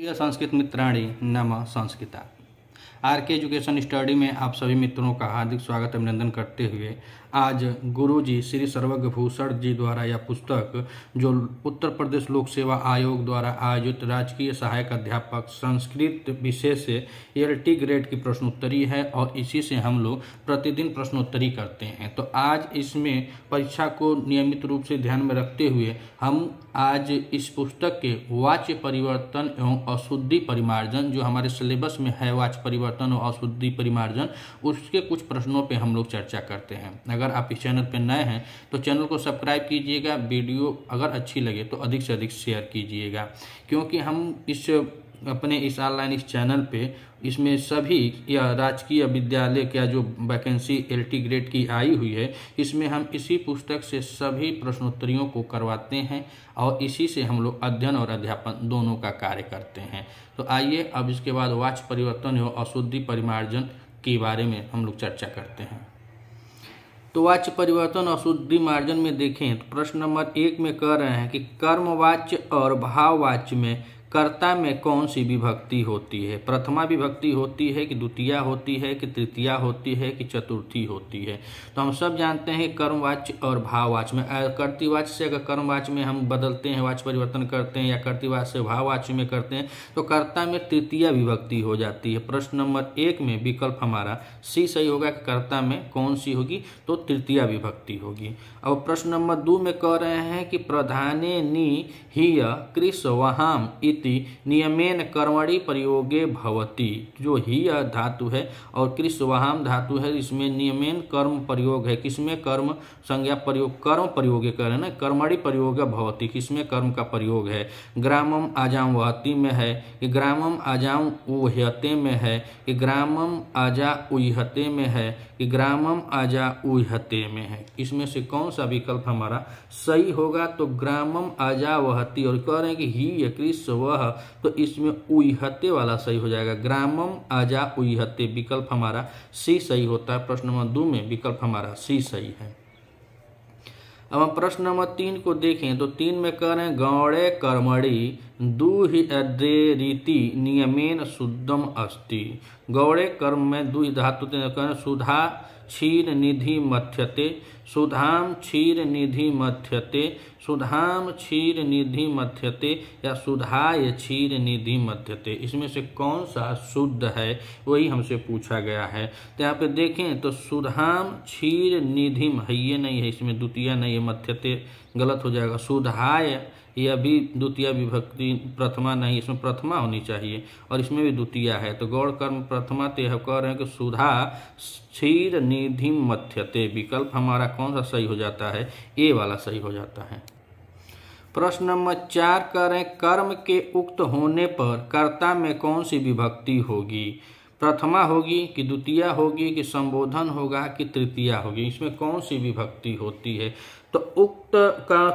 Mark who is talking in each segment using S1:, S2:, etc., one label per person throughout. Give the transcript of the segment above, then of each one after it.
S1: प्रिय संस्कृत मित्राणि नमः संस्कृता। आर के एजुकेशन स्टडी में आप सभी मित्रों का हार्दिक स्वागत अभिनंदन करते हुए आज गुरुजी श्री सर्वज्ञ भूषण जी द्वारा यह पुस्तक जो उत्तर प्रदेश लोक सेवा आयोग द्वारा आयोजित राजकीय सहायक अध्यापक संस्कृत विषय से LT ग्रेड की प्रश्नोत्तरी है और इसी से हम लोग प्रतिदिन प्रश्नोत्तरी करते हैं। तो आज इसमें परीक्षा को नियमित रूप से ध्यान में रखते हुए हम आज इस पुस्तक के वाच्य परिवर्तन एवं अशुद्धि परिमार्जन जो हमारे सिलेबस में है, वाच्य परिवर्तन और अशुद्धि परिमार्जन, उसके कुछ प्रश्नों पे हम लोग चर्चा करते हैं। अगर आप इस चैनल पर नए हैं तो चैनल को सब्सक्राइब कीजिएगा, वीडियो अगर अच्छी लगे तो अधिक से अधिक शेयर कीजिएगा, क्योंकि हम इस ऑनलाइन इस चैनल पे इसमें सभी या राजकीय विद्यालय का जो वैकेंसी LT ग्रेड की आई हुई है, इसमें हम इसी पुस्तक से सभी प्रश्नोत्तरियों को करवाते हैं और इसी से हम लोग अध्ययन और अध्यापन दोनों का कार्य करते हैं। तो आइए अब इसके बाद वाच्य परिवर्तन एवं अशुद्धि परिमार्जन के बारे में हम लोग चर्चा करते हैं। तो वाच्य परिवर्तन अशुद्धि मार्जन में देखें तो प्रश्न नंबर 1 में कह रहे हैं कि कर्मवाच्य और भाववाच्य में कर्ता में कौन सी विभक्ति होती है? प्रथमा विभक्ति होती है कि द्वितीया होती है कि तृतीया होती है कि चतुर्थी होती है? तो हम सब जानते हैं कर्मवाच्य और भाववाच्य में कर्तृवाच्य से अगर कर्मवाच्य में हम बदलते हैं, वाच्य परिवर्तन करते हैं या कर्तृवाच्य से भाववाच्य में करते हैं तो कर्ता में तृतीया विभक्ति हो जाती है। प्रश्न नंबर 1 में विकल्प हमारा सी सही होगा कि कर्ता में कौन सी होगी? तो तृतीया विभक्ति होगी। अब प्रश्न नंबर 2 में कह रहे हैं कि प्रधाने नि हिय कृष्वहाम नियमेन कर्मणि प्रयोगे भवति। जो हिय धातु है और कृष्वहाम धातु है, इसमें नियमेन कर्म प्रयोग है। किसमें? कर्म संज्ञा प्रयोग, कर्म प्रयोग कर रहे हैं ना, कर्मणि प्रयोग भवति, किसमें कर्म का प्रयोग है? ग्रामम आजाम वहति में है कि ग्रामम आजाम उह्यते में है कि ग्रामम आजा उह्यते में है कि ग्रामम आजा उह्यते में है? इसमें से कौन सा विकल्प हमारा सही होगा? तो ग्रामम आजा वहति, और कह रहे हैं कि ही कृष्व, तो इसमें उह्यते वाला सही हो जाएगा, ग्रामम आजा उह्यते। विकल्प हमारा सी सही होता है। प्रश्न नंबर 2 में विकल्प हमारा सी सही है। अब हम प्रश्न नंबर 3 को देखें तो 3 में कह रहे हैं गौड़े कर्मणि दुहिद्रेरीति नियमेन शुद्धम अस्ति। गौड़े कर्म में दुहि धातु सुधा क्षीर निधि मथ्यते, सुधाम क्षीर निधि मथ्यते, सुधाम क्षीर निधि मथ्यते या सुधाय क्षीर निधि मथ्यते? इसमें से कौन सा शुद्ध है वही हमसे पूछा गया है। तो यहाँ पे देखें तो सुधाम क्षीर निधि है, ये नहीं है, इसमें द्वितीय नहीं है, मथ्यते गलत हो जाएगा। सुधाय यह भी द्वितीय विभक्ति, प्रथमा नहीं, इसमें प्रथमा होनी चाहिए और इसमें भी द्वितीय है। तो गौड़ कर्म प्रथमा ते कह रहे हैं कि सुधा क्षीर निधि मथ्यते। विकल्प हमारा कौन सा सही हो जाता है? ए वाला सही हो जाता है। प्रश्न नंबर 4 कह रहे हैं कर्म के उक्त होने पर कर्ता में कौन सी विभक्ति होगी? प्रथमा होगी कि द्वितीया होगी कि संबोधन होगा कि तृतीया होगी? इसमें कौन सी विभक्ति होती है? तो उक्त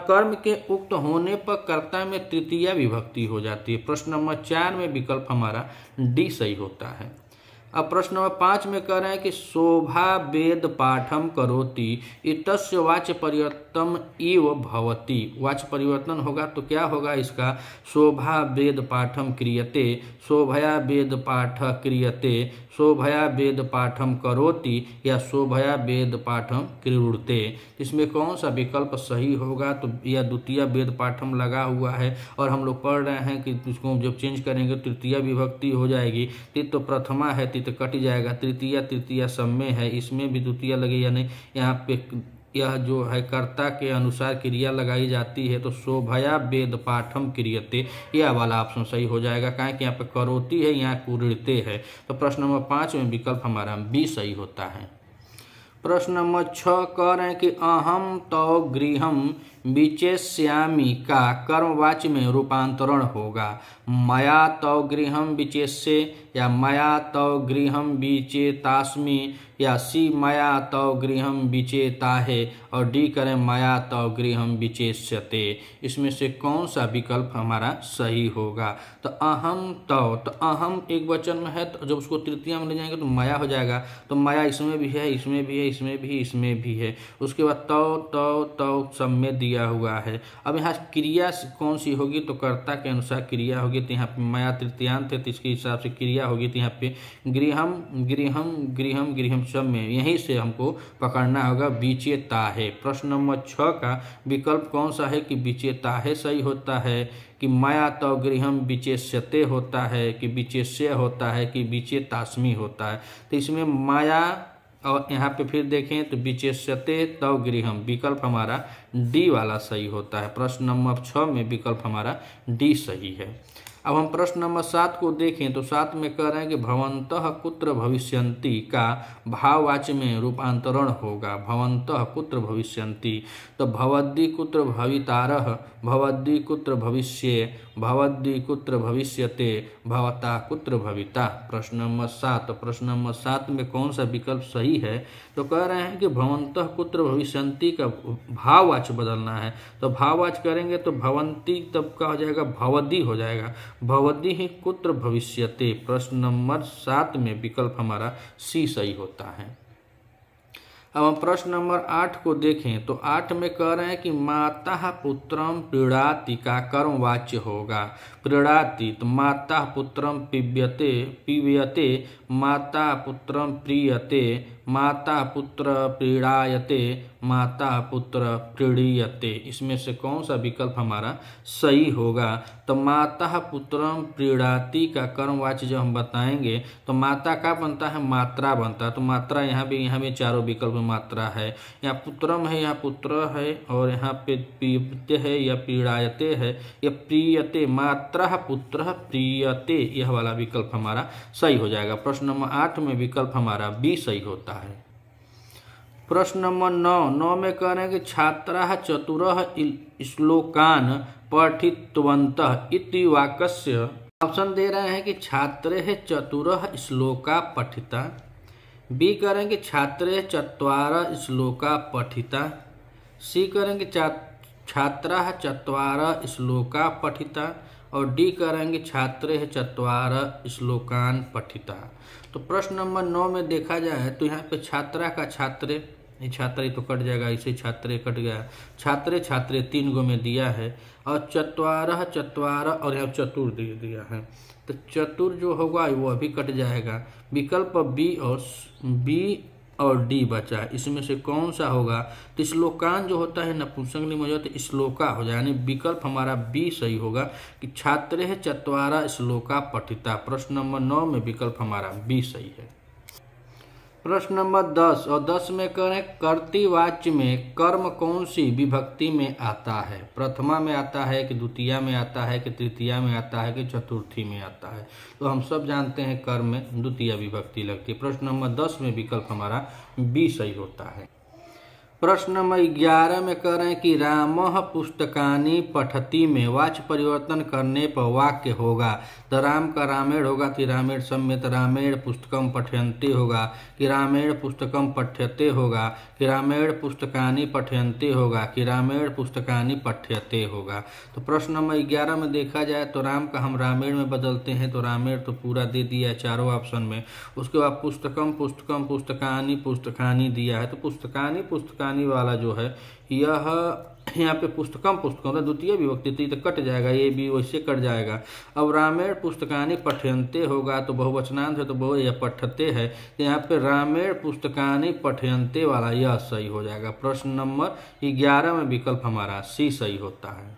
S1: कर्म के उक्त होने पर कर्ता में तृतीया विभक्ति हो जाती है। प्रश्न नंबर 4 में विकल्प हमारा डी सही होता है। अब प्रश्न नंबर 5 में कह रहे हैं कि शोभा वेद पाठम करोति इतस्य वाच्य परिवर्तन इव भवति। वाच्य परिवर्तन होगा तो क्या होगा इसका? शोभा वेद पाठम क्रियते, शोभया वेद पाठ क्रियते, शोभया वेद पाठम करोति या शोभया वेद पाठम क्रीडते? इसमें कौन सा विकल्प सही होगा? तो यह द्वितीय वेद पाठम लगा हुआ है और हम लोग पढ़ रहे हैं कि इसको जब चेंज करेंगे तृतीय विभक्ति हो जाएगी। तो प्रथमा है तो कट जाएगा, तृतीय सब में है, इसमें भी द्वितीय लगे या नहीं? यहाँ पे यह जो है कर्ता के अनुसार क्रिया लगाई जाती है, तो शोभया वेद पाठम क्रियते, यह वाला ऑप्शन सही हो जाएगा। कहें कि यहाँ पे करोति है, यहाँ कुरीडते है। तो प्रश्न नंबर 5 में विकल्प हमारा बी सही होता है। प्रश्न नंबर 6 कह रहे हैं कि अहम तो गृहम विचेष्यामि का कर्मवाच्य में रूपांतरण होगा। मया तो गृहम विचेष्ये या मया तो गृहम विचेतास्मि या सी मया तो गृहम विचेताहे और डी करें मया तो गृहम विचेष्यते? इसमें से कौन सा विकल्प हमारा सही होगा? तो अहम तो अहम एक वचन में है, तो जब उसको तृतीया में ले जाएंगे तो मया हो जाएगा। तो मया इसमें भी है, इसमें भी है, इसमें भी, इसमें भी है। उसके बाद तो सब में दिया हुआ है। अब यहाँ क्रिया कौन सी होगी? तो कर्ता के अनुसार क्रिया होगी। होगी तो यहाँ पे मया तृतीयांत है, तो इसके हिसाब से क्रिया होगी तो यहाँ पे गृहम गृहम गृहम गृहम सब में यहीं से हमको पकड़ना होगा विचेता है। प्रश्न नंबर 6 का विकल्प कौन सा है कि विचेता है सही होता है, कि मया तो गृहम विचेष्यते होता है, कि विचेष्य होता है, कि विचेतास्मि होता है। तो इसमें माया और यहाँ पे फिर देखें तो विचेष्यते तो गृहम विकल्प हमारा डी वाला सही होता है। प्रश्न नंबर 6 में विकल्प हमारा डी सही है। अब हम प्रश्न नंबर 7 को देखें तो 7 में कह रहे हैं कि भवन्तः कुत्र भविष्यन्ति का भाववाच्य में रूपांतरण होगा। भवन्तः कुत्र भविष्यन्ति, तो भवद्दि कुत्र भवितारः, भवद्दि कुत्र भविष्ये, भवद्दि कुत्र भविष्यते, भवता कुत्र भविता। प्रश्न नंबर 7, प्रश्न नंबर 7 में कौन सा विकल्प सही है, तो कह रहे हैं कि भवन्तः कुत्र भविष्यन्ति का भाववाच्य बदलना है। तो भाववाच्य करेंगे तो भवन्ति तब का हो जाएगा भवद्दि हो जाएगा, भवद्दि ही कुत्र भविष्यते। प्रश्न नंबर 7 में विकल्प हमारा सी सही होता है। अब हम प्रश्न नंबर 8 को देखें तो 8 में कह रहे हैं कि माता पुत्रम प्रीणाति का कर्मवाच्य होगा। प्रीणाति तो माता पुत्रम पीव्यते, पीव्यते माता पुत्रम प्रीयते, माता पुत्र प्रीणायते, माता पुत्र प्रीणीयते। इसमें से कौन सा विकल्प हमारा सही होगा, तो माता पुत्रम प्रीणाति का कर्मवाच्य जो हम बताएंगे तो माता का बनता है मात्रा बनता है। तो मात्रा यहाँ भी चारों विकल्प में मात्रा है। यहाँ पुत्रम है, यहाँ पुत्र है, और यहाँ पे पीयते है या पीड़ायते है या प्रीयते। मात्रा पुत्र प्रीयते यह वाला विकल्प हमारा सही हो जाएगा। प्रश्न नंबर 8 में विकल्प हमारा बी सही होता है। प्रश्न नंबर 9 में कह रहे हैं कि छात्राः चतुरः श्लोकान् पठितवन्तः इति वाक्यस्य। ऑप्शन दे रहे हैं कि छात्रे चतुरः श्लोका पठिता, बी करेंगे छात्रे चत्वारः श्लोका पठिता, सी करेंगे छात्राः चत्वारः श्लोका पठिता, और डी करेंगे छात्रे चत्वारः श्लोकान् पठिता। तो प्रश्न नंबर 9 में देखा जाए तो यहाँ पे छात्रा का छात्रे, ये छात्रे तो कट जाएगा, इसे छात्रे कट गया, छात्रे छात्रे 3 गो में दिया है, और चत्वारः चत्वारः और यहाँ चतुर दे दिया है। तो चतुर जो होगा वो अभी कट जाएगा। विकल्प बी और डी बचा, इसमें से कौन सा होगा, तो श्लोकान जो होता है नपुंसक लिंग में हो तो श्लोका हो जाए, यानी विकल्प हमारा बी सही होगा कि छात्रे चत्वारः श्लोका पठिता। प्रश्न नंबर 9 में विकल्प हमारा बी सही है। प्रश्न नंबर 10 और 10 में कह रहे हैं कर्तृवाच्य में कर्म कौन सी विभक्ति में आता है। प्रथमा में आता है कि द्वितीया में आता है कि तृतीया में आता है कि चतुर्थी में आता है। तो हम सब जानते हैं कर्म में द्वितीया विभक्ति लगती है। प्रश्न नंबर 10 में विकल्प हमारा बी सही होता है। प्रश्न नंबर 11 में कह रहे हैं कि रामः पुस्तकानि पठति में वाच्य परिवर्तन करने पर वाक्य होगा। तो राम का रामेण होगा कि रामेण सम्यत रामेण पुस्तकम पठयन्ते होगा, कि रामेण पुस्तकम पठ्यते होगा, कि रामेण पुस्तकानि पठयन्ते होगा, कि रामेण पुस्तकानि पठ्यते होगा। तो प्रश्न नंबर 11 में देखा जाए तो राम का हम रामेण में बदलते हैं, तो रामेण तो पूरा दे दिया है चारों ऑप्शन में। उसके बाद पुस्तकम पुस्तकम पुस्तकानि पुस्तकानि दिया है, तो पुस्तकानि पुस्तकानि वाला जो है यह यहाँ पे पुस्तकम पुस्तकम द्वितीय विभक्ति तो कट जाएगा, ये भी वैसे कट जाएगा। अब रामेण पुस्तकानि पठयन्ते होगा तो बहुवचनांत है तो बहु या पठते है, तो यहाँ पे रामेण पुस्तकानि पठयन्ते वाला यह सही हो जाएगा। प्रश्न नंबर 11 में विकल्प हमारा सी सही होता है।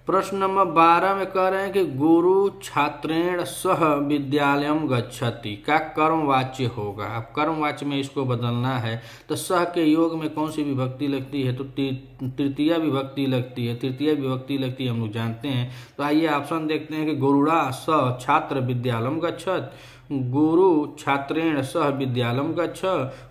S1: प्रश्न नंबर 12 में कह रहे हैं कि गुरु छात्रेण सह विद्यालयम गच्छति का कर्मवाच्य होगा। अब कर्मवाच्य में इसको बदलना है तो सह के योग में कौन सी विभक्ति लगती है, तो तृतीया विभक्ति लगती है। तृतीय विभक्ति लगती है हम लोग जानते हैं। तो आइए ऑप्शन देखते हैं कि गुरुड़ा स छात्र विद्यालयम गच्छत, गुरु छात्रेण सह विद्यालयम गच्छ,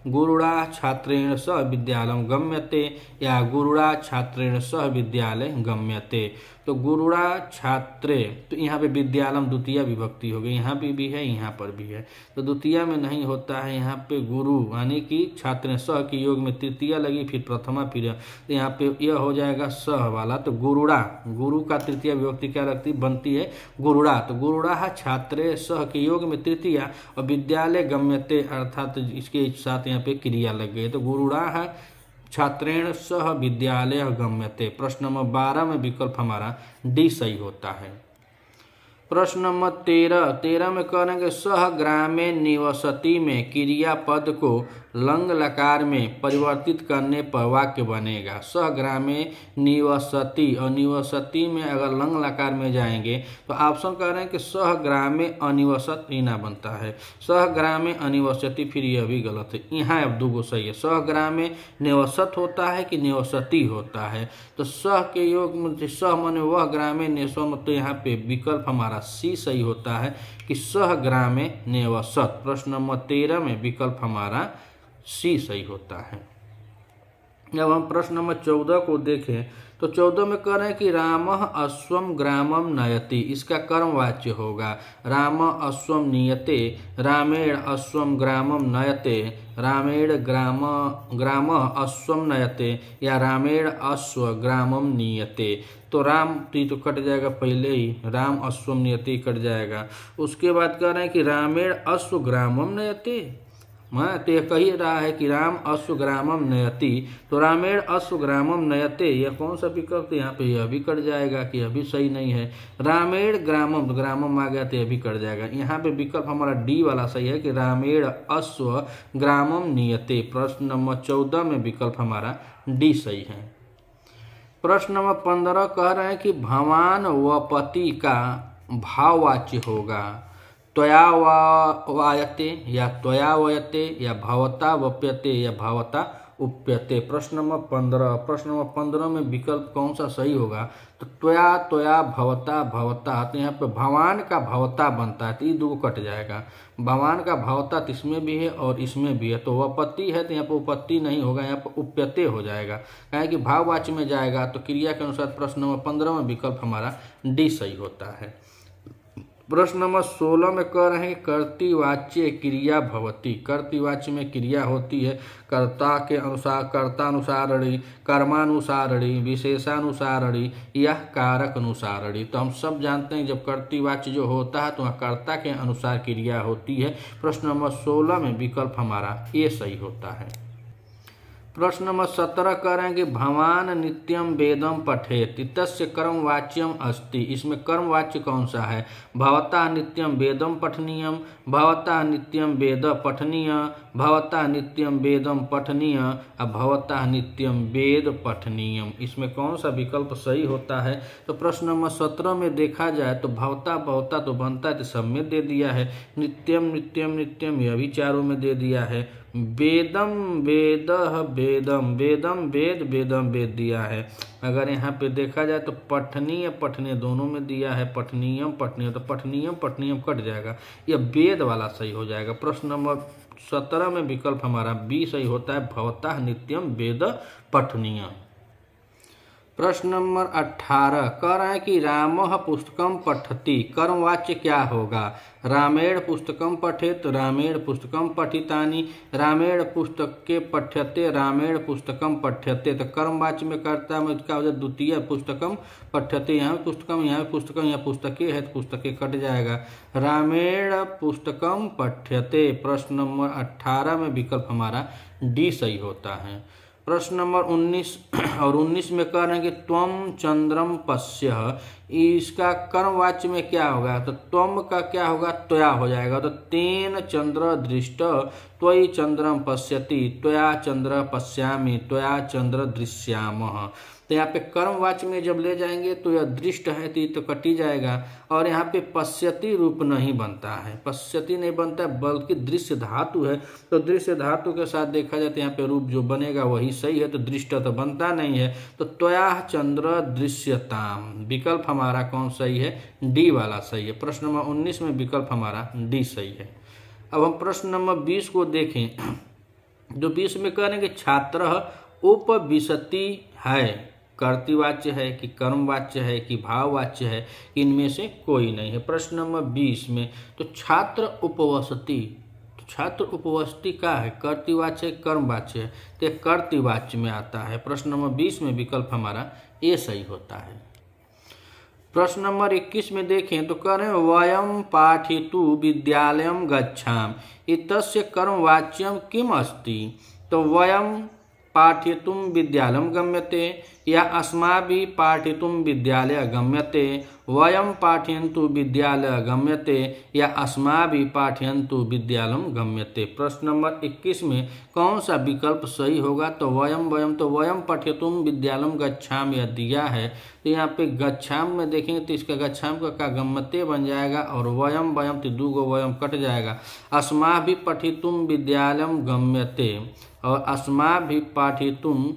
S1: गुरुड़ा छात्रेण सह विद्यालयम गम्यते, या गुरुड़ा छात्रेण सह विद्यालय गम्यते। तो गुरुड़ा छात्रे, तो यहाँ पे विद्यालयम द्वितीय विभक्ति हो गई, यहाँ भी है यहाँ पर भी है। तो द्वितीय में नहीं होता है, यहाँ पे गुरु यानी कि छात्र सह के योग में तृतीय लगी फिर प्रथमा फिर, तो यहाँ पे यह हो जाएगा सह वाला। तो गुरुड़ा, गुरु का तृतीय विभक्ति क्या लगती बनती है गुरुड़ा। तो गुरुड़ा छात्रे सह के योग में तृतीय और विद्यालय गम्यते अर्थात इसके साथ यहाँ पे क्रिया लग गई। तो गुरुड़ा छात्रेण सह विद्यालय गम्यते। प्रश्न नंबर 12 में विकल्प हमारा डी सही होता है। प्रश्न नंबर 13 में कह रहे हैं कि सह ग्रामे निवसति में क्रियापद को लंग लकार में परिवर्तित करने पर वाक्य बनेगा। सह ग्रामे निवसति, और निवसति में अगर लंग लकार में जाएंगे तो ऑप्शन कह रहे हैं कि सह ग्रामे अनिवसत ही ना बनता है। सह ग्रामे अनिवसति, फिर यह भी गलत है। यहाँ अब दो सही है। सह ग्रामे निवसत होता है कि निवसति होता है, तो सह के योग में सह माने वह, ग्रामे निवसत, तो यहाँ पे विकल्प हमारा सी सही होता है कि सह ग्रामे निवसत। प्रश्न नंबर 13 में विकल्प हमारा सी सही होता है। जब हम प्रश्न नंबर 14 को देखें तो 14 में कह रहे हैं कि रामः अश्वम ग्रामम नयति, इसका कर्मवाच्य होगा। राम अश्वम नियते, रामेण अश्वम ग्रामम नयते, रामेण ग्राम अश्वम नयते, या रामेण अश्व ग्रामम नियते। तो राम तो कट जाएगा पहले ही, राम अश्वम नियते कट जाएगा। उसके बाद कह रहे हैं कि रामेण अश्व ग्रामम नयते, तो यह कही रहा है कि राम अश्वग्रामम नयति, तो रामेण अश्वग्रामम नयते यह कौन सा विकल्प, यहाँ पे यह भी कट जाएगा कि यह भी सही नहीं है। रामेण ग्रामम, ग्रामम आ गया तो यह भी कट जाएगा। यहाँ पे विकल्प हमारा डी वाला सही है कि रामेण अश्वग्रामम नियते। प्रश्न नंबर 14 में विकल्प हमारा डी सही है। प्रश्न नंबर 15 कह रहे हैं कि भवान व पति का भाववाच्य होगा। त्वया वायते, या त्वया वयते, या भवता वप्यते, या भवता उप्यते। प्रश्न नंबर 15 में विकल्प कौन सा सही होगा, तो त्वया, त्वया, भवता, भवता। तो यहाँ पे भवान का भवता बनता है, तो ये दो कट जाएगा। भवान का भवता इसमें भी है और इसमें भी है, तो वपति है तो यहाँ पर उपत्ति नहीं होगा, यहाँ पर उप्यते हो जाएगा। कहें कि भाववाच्य में जाएगा तो क्रिया के अनुसार प्रश्न नंबर 15 में विकल्प हमारा डी सही होता है। प्रश्न नंबर 16 में कह रहे हैं कि कर्तृवाच्य क्रिया भवति। कर्तृवाच्य में क्रिया होती है कर्ता के अनुसार, कर्तानुसारणी, कर्मानुसारणी, विशेषानुसारणी या कारक अनुसारणी। तो हम सब जानते हैं जब कर्तृवाच्य जो होता है तो वहाँ कर्ता के अनुसार क्रिया होती है। प्रश्न नंबर 16 में विकल्प हमारा ए सही होता है। प्रश्न नंबर 17 कह रहे हैं कि भवान नित्यम वेदम पठेत, तस्य कर्मवाच्यम अस्ति। इसमें कर्मवाच्य कौन सा है, भवता नित्यम वेदम पठनीयम, भवता नित्यम वेद पठनीय, भवता नित्यम वेदम पठनीय, भवता नित्यम वेद पठनीयम। इसमें कौन सा विकल्प सही होता है, तो प्रश्न नंबर 17 में देखा जाए तो भवता भवता तो बनता है तो सब में दे दिया है, नित्यम नित्यम नित्यम यह भी चारों में दे दिया है, वेदम वेद वेदम, वेदम वेद, वेदम वेद दिया है। अगर यहाँ पे देखा जाए तो पठनीय पठनीय दोनों में दिया है, पठनीयम पठनीय, तो पठनीयम पठनीयम कट जाएगा, यह वेद वाला सही हो जाएगा। प्रश्न नंबर 17 में विकल्प हमारा बी सही होता है, भवतः नित्यम वेद पठनीय। प्रश्न नंबर 18 कह रहा है कि रामः पुस्तकम पठति, कर्मवाच्य क्या होगा, रामेण पुस्तकम पठेत, रामेण पुस्तकम पठितानि, रामेण पुस्तके पठ्यते, रामेण पुस्तकम पठ्यते। तो कर्मवाच्य में कर्ता में क्या हो जाए, द्वितीय पुस्तकम पठ्यते, यहाँ पुस्तकम, यहाँ पुस्तकम, यहाँ पुस्तके है तो पुस्तके कट जाएगा, रामेण पुस्तकम पठ्यते। प्रश्न नंबर 18 में विकल्प हमारा डी सही होता है। प्रश्न नंबर 19 में कह रहे हैं कि त्वम चंद्रम पश्य, इसका कर्मवाच्य में क्या होगा, तो त्वम का क्या होगा, त्वया हो जाएगा, तो तेन चंद्र दृष्ट त्वयि चंद्रम पश्यति, त्वया चंद्र पश्यामि, त्वया चंद्र दृश्यामः। तो यहाँ पे कर्मवाच्य में जब ले जाएंगे तो यह दृष्ट है तो कटी जाएगा, और यहाँ पे पश्यति रूप नहीं बनता है, पश्यति नहीं बनता है बल्कि दृश्य धातु है, तो दृश्य धातु के साथ देखा जाए तो यहाँ पे रूप जो बनेगा वही सही है, तो दृष्ट तो बनता नहीं है, तो त्वया चंद्र दृश्यताम। विकल्प हमारा कौन सही है, डी वाला सही है। प्रश्न नंबर 19 में विकल्प हमारा डी सही है। अब हम प्रश्न नंबर 20 को देखें, जो 20 में कह रहे हैं कि छात्र उपविशति है, कर्तृवाच्य है कि कर्मवाच्य है कि भाववाच्य है, इनमें से कोई नहीं है। प्रश्न नंबर 20 में तो छात्र उपवसति, तो छात्र उपवसति का है, कर्तृवाच्य है कर्मवाच्य है, तो कर्तृवाच्य में आता है। प्रश्न नंबर 20 में विकल्प हमारा ए सही होता है। प्रश्न नंबर 21 में देखें तो कह रहे हैं वयम पाठितु विद्यालयम गच्छाम, इतस्य कर्मवाच्यम किम अस्ति। तो वयम पाठितुम विद्यालयम गम्यते, या अस्माभिः पाठितुं विद्यालय गम्यते, वयं पाठयन्तु विद्यालय गम्यते या अस्माभिः पाठयन्तु विद्यालयं गम्यते। प्रश्न नंबर 21 में कौन सा विकल्प सही होगा? तो वयम तो वयम पठितुं विद्यालयं गच्छामि यह दिया है, तो यहाँ पे गच्छाम में देखेंगे तो इसका गच्छाम का गम्यते बन जाएगा और वयम तो दो गो वयम कट जाएगा। अस्माभिः पठितुं विद्यालयं गम्यते और अस्माभिः पाठितुं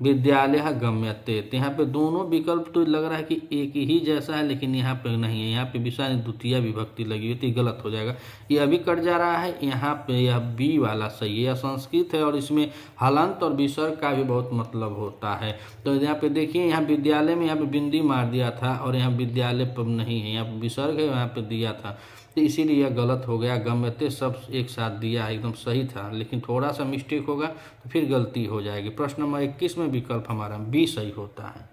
S1: विद्यालय गम्यते। तो यहाँ पे दोनों विकल्प तो लग रहा है कि एक ही जैसा है, लेकिन यहाँ पे नहीं है, यहाँ पे विषय द्वितीय विभक्ति लगी हुई, तो गलत हो जाएगा। ये अभी कट जा रहा है, यहाँ पे यह बी वाला सही है। यह संस्कृत है और इसमें हलंत और विसर्ग का भी बहुत मतलब होता है। तो यहाँ पे देखिए, यहाँ विद्यालय में यहाँ पे बिंदी मार दिया था और यहाँ विद्यालय पर नहीं है, यहाँ पे विसर्ग है, यहाँ पे दिया था, तो इसीलिए यह गलत हो गया। गम्यते सब एक साथ दिया है, एकदम सही था, लेकिन थोड़ा सा मिस्टेक होगा तो फिर गलती हो जाएगी। प्रश्न नंबर 21 में विकल्प हमारा बी सही होता है।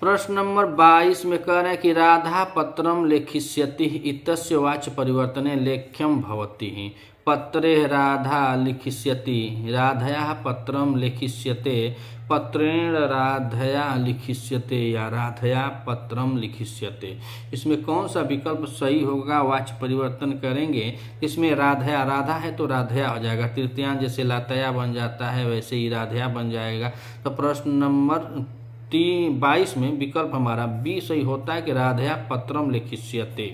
S1: प्रश्न नंबर 22 में कह रहे हैं कि राधा पत्रम लेखिष्यति इत्यस्य वाच्य परिवर्तने लेख्यम भवति। पत्रे राधा लिखिष्यति, राधया पत्रम लिखिष्यते, पत्रेण राधया लिखिष्यते या राधया पत्रम लिखिष्यते। इसमें कौन सा विकल्प सही होगा? वाच्य परिवर्तन करेंगे, इसमें राधया, राधा है तो राधया हो जाएगा, तृतीयांश जैसे लातया बन जाता है वैसे ही राधया बन जाएगा। तो प्रश्न नंबर 22 में विकल्प हमारा बी सही होता है कि राधया पत्रम लिखिष्यते,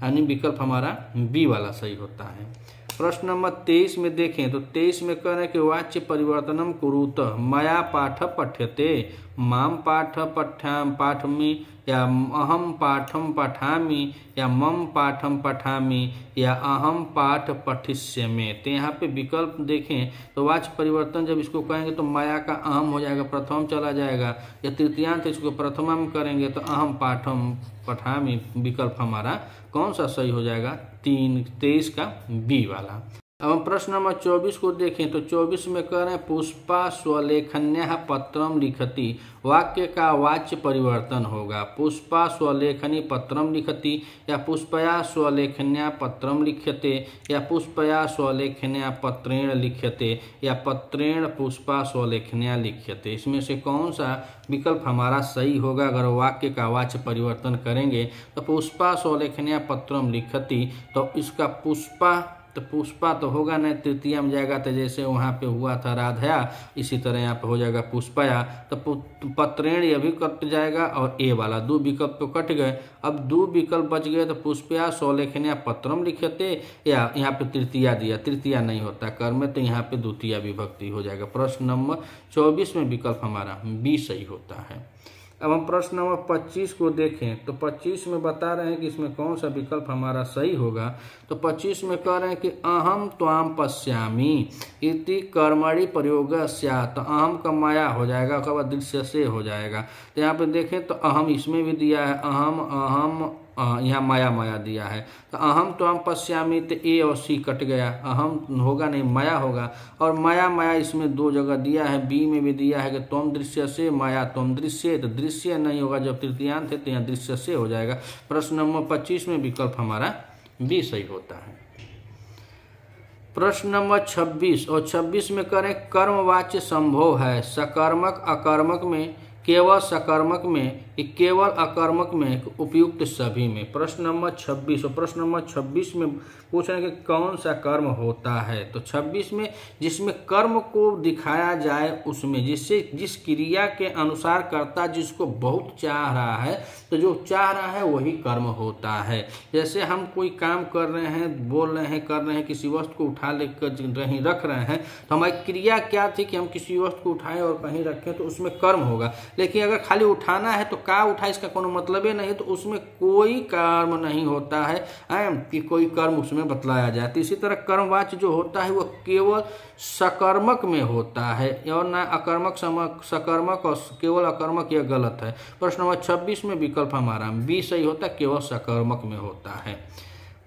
S1: यानी विकल्प हमारा बी वाला सही होता है। प्रश्न नंबर 23 में देखें तो 23 में कह रहे हैं कि वाच्य परिवर्तनम कुरुत, मया पाठ पठ्यते, माम पाठ पाठमी या अहम पाठम पठामि या मम पाठम पठामि या अहम पाठ पठिष्यामि। तो यहाँ पे विकल्प देखें तो वाच्य परिवर्तन जब इसको कहेंगे तो माया का अहम हो जाएगा, प्रथम चला जाएगा, या तृतीयांत इसको प्रथमम करेंगे तो अहम पाठम पठामि। विकल्प हमारा कौन सा सही हो जाएगा? 23 का बी वाला। अब हम प्रश्न नंबर 24 को देखें तो 24 में कह रहे हैं पुष्पा स्वलेखन्या पत्रम लिखति। वाक्य का वाच्य परिवर्तन होगा पुष्पा स्वलेखनी पत्रम लिखति या पुष्पया स्वलेखन्या पत्रम लिख्यते या पुष्पया स्वलेखन्या पत्रेण लिख्यते या पत्रेण पुष्पा स्वलेखन्या लिख्यते। इसमें से कौन सा विकल्प हमारा सही होगा? अगर वाक्य का वाच्य परिवर्तन करेंगे तो पुष्पा स्वलेखन्या पत्रम लिखति, तो इसका पुष्पा तो होगा नहीं, तृतीया में जाएगा, तो जैसे वहाँ पे हुआ था राधया, इसी तरह यहाँ पे हो जाएगा पुष्पया। तो पत्रेण यह भी कट जाएगा और ए वाला दो विकल्प तो कट गए। अब दो विकल्प बच गए, तो पुष्पया स्वलेखन्या पत्रम लिखते या यहाँ पे तृतीया दिया, तृतीया नहीं होता कर्म में, तो यहाँ पे द्वितीय विभक्ति हो जाएगा। प्रश्न नंबर 24 में विकल्प हमारा बी सही होता है। अब हम प्रश्न नंबर 25 को देखें तो 25 में बता रहे हैं कि इसमें कौन सा विकल्प हमारा सही होगा। तो 25 में कह रहे हैं कि अहम त्वाम पश्यामि इति कर्मणि प्रयोग स्यात्। तो अहम का माया हो जाएगा, उसके बाद दृश्य से हो जाएगा। तो यहाँ पे देखें तो अहम इसमें भी दिया है, अहम यहाँ माया दिया है। तो अहम त्वाम पश्यामि, तो ए और सी कट गया, अहम होगा नहीं माया होगा, और माया इसमें दो जगह दिया है, बी में भी दिया है कि त्वम दृश्य से माया त्वम दृश्य, तो दृश्य नहीं होगा, जब तृतीयांत है तो यहाँ दृश्य से हो जाएगा। प्रश्न नंबर 25 में विकल्प हमारा बी सही होता है। प्रश्न नंबर 26 और 26 में करें कर्मवाच्य संभव है सकर्मक अकर्मक में, केवल सकर्मक में, केवल अकर्मक में, उपयुक्त सभी में। प्रश्न नंबर 26 और प्रश्न नंबर 26 में पूछ रहे हैं कि कौन सा कर्म होता है। तो 26 में जिसमें कर्म को दिखाया जाए, उसमें जिससे जिस क्रिया के अनुसार कर्ता जिसको बहुत चाह रहा है, तो जो चाह रहा है वही कर्म होता है। जैसे हम कोई काम कर रहे हैं, बोल रहे हैं, कर रहे हैं, किसी वस्तु को उठा लेकर कहीं रख रहे हैं, तो हमारी क्रिया क्या थी कि हम किसी वस्तु को उठाएं और कहीं रखें, तो उसमें कर्म होगा। लेकिन अगर खाली उठाना है तो का उठा, इसका कोनो मतलब ही नहीं है, तो उसमें कोई कर्म नहीं होता है कि कोई कर्म उसमें बतलाया जाए। तो इसी तरह कर्मवाच्य जो होता है वो केवल सकर्मक में होता है और ना अकर्मक, सकर्मक और केवल अकर्मक, यह गलत है। प्रश्न नंबर 26 में विकल्प हमारा बी सही होता है, केवल सकर्मक में होता है।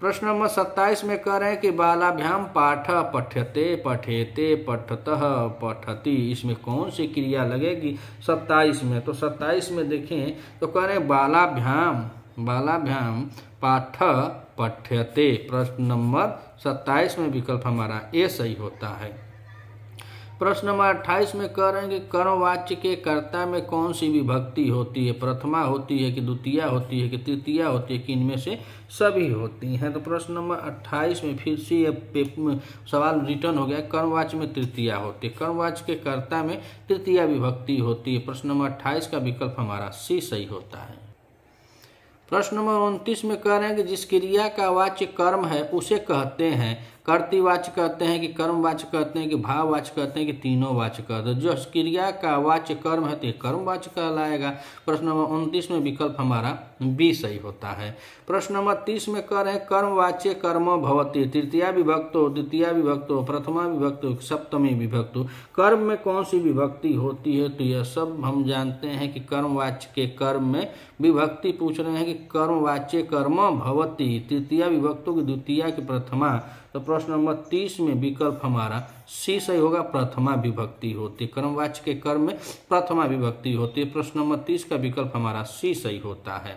S1: प्रश्न नंबर 27 में कह रहे हैं कि बालाभ्याम पाठ पठ्यते पठेते पठतः पठति। इसमें कौन सी क्रिया लगेगी 27 में? तो 27 में देखें तो कह रहे हैं बालाभ्याम पाठ पठ्यते। प्रश्न नंबर 27 में विकल्प हमारा ए सही होता है। प्रश्न नंबर 28 में कह रहे हैं कि कर्मवाच्य के कर्ता में कौन सी विभक्ति होती है, प्रथमा होती है कि द्वितीया होती है कि तृतीया होती है कि इनमें से सभी होती हैं। तो प्रश्न नंबर 28 में फिर से ये सवाल रिटर्न हो गया, कर्मवाच्य में तृतीया होती है, कर्मवाच्य के कर्ता में तृतीया विभक्ति होती है। प्रश्न नंबर 28 का विकल्प हमारा सी सही होता है। प्रश्न नंबर 29 में कह रहे हैं कि जिस क्रिया का वाच्य कर्म है उसे कहते हैं कर्तृवाच्य कहते हैं कि कर्मवाच्य कहते हैं कि भाववाच्य कहते हैं कि तीनों वाच्य कहते हैं। जो क्रिया का वाच्य कर्म है तो कर्मवाच्य कहलाएगा। प्रश्न नंबर 29 में विकल्प हमारा बी सही होता है। प्रश्न नंबर 30 में कह रहे हैं कर्मवाच्य कर्म भवति तृतीया विभक्तो द्वितीया विभक्तो प्रथमा विभक्तो सप्तमी विभक्तो। कर्म में कौन सी विभक्ति होती है, तो यह सब हम जानते हैं कि कर्मवाच्य के कर्म में विभक्ति पूछ रहे हैं कि कर्मवाच्य कर्म भवति तृतीया विभक्तो की द्वितीया की प्रथमा। तो प्रश्न नंबर 30 में विकल्प हमारा सी सही होगा, प्रथमा विभक्ति होती है। कर्मवाच्य के कर्म में प्रथमा विभक्ति होती है। प्रश्न नंबर 30 का विकल्प हमारा सी सही होता है।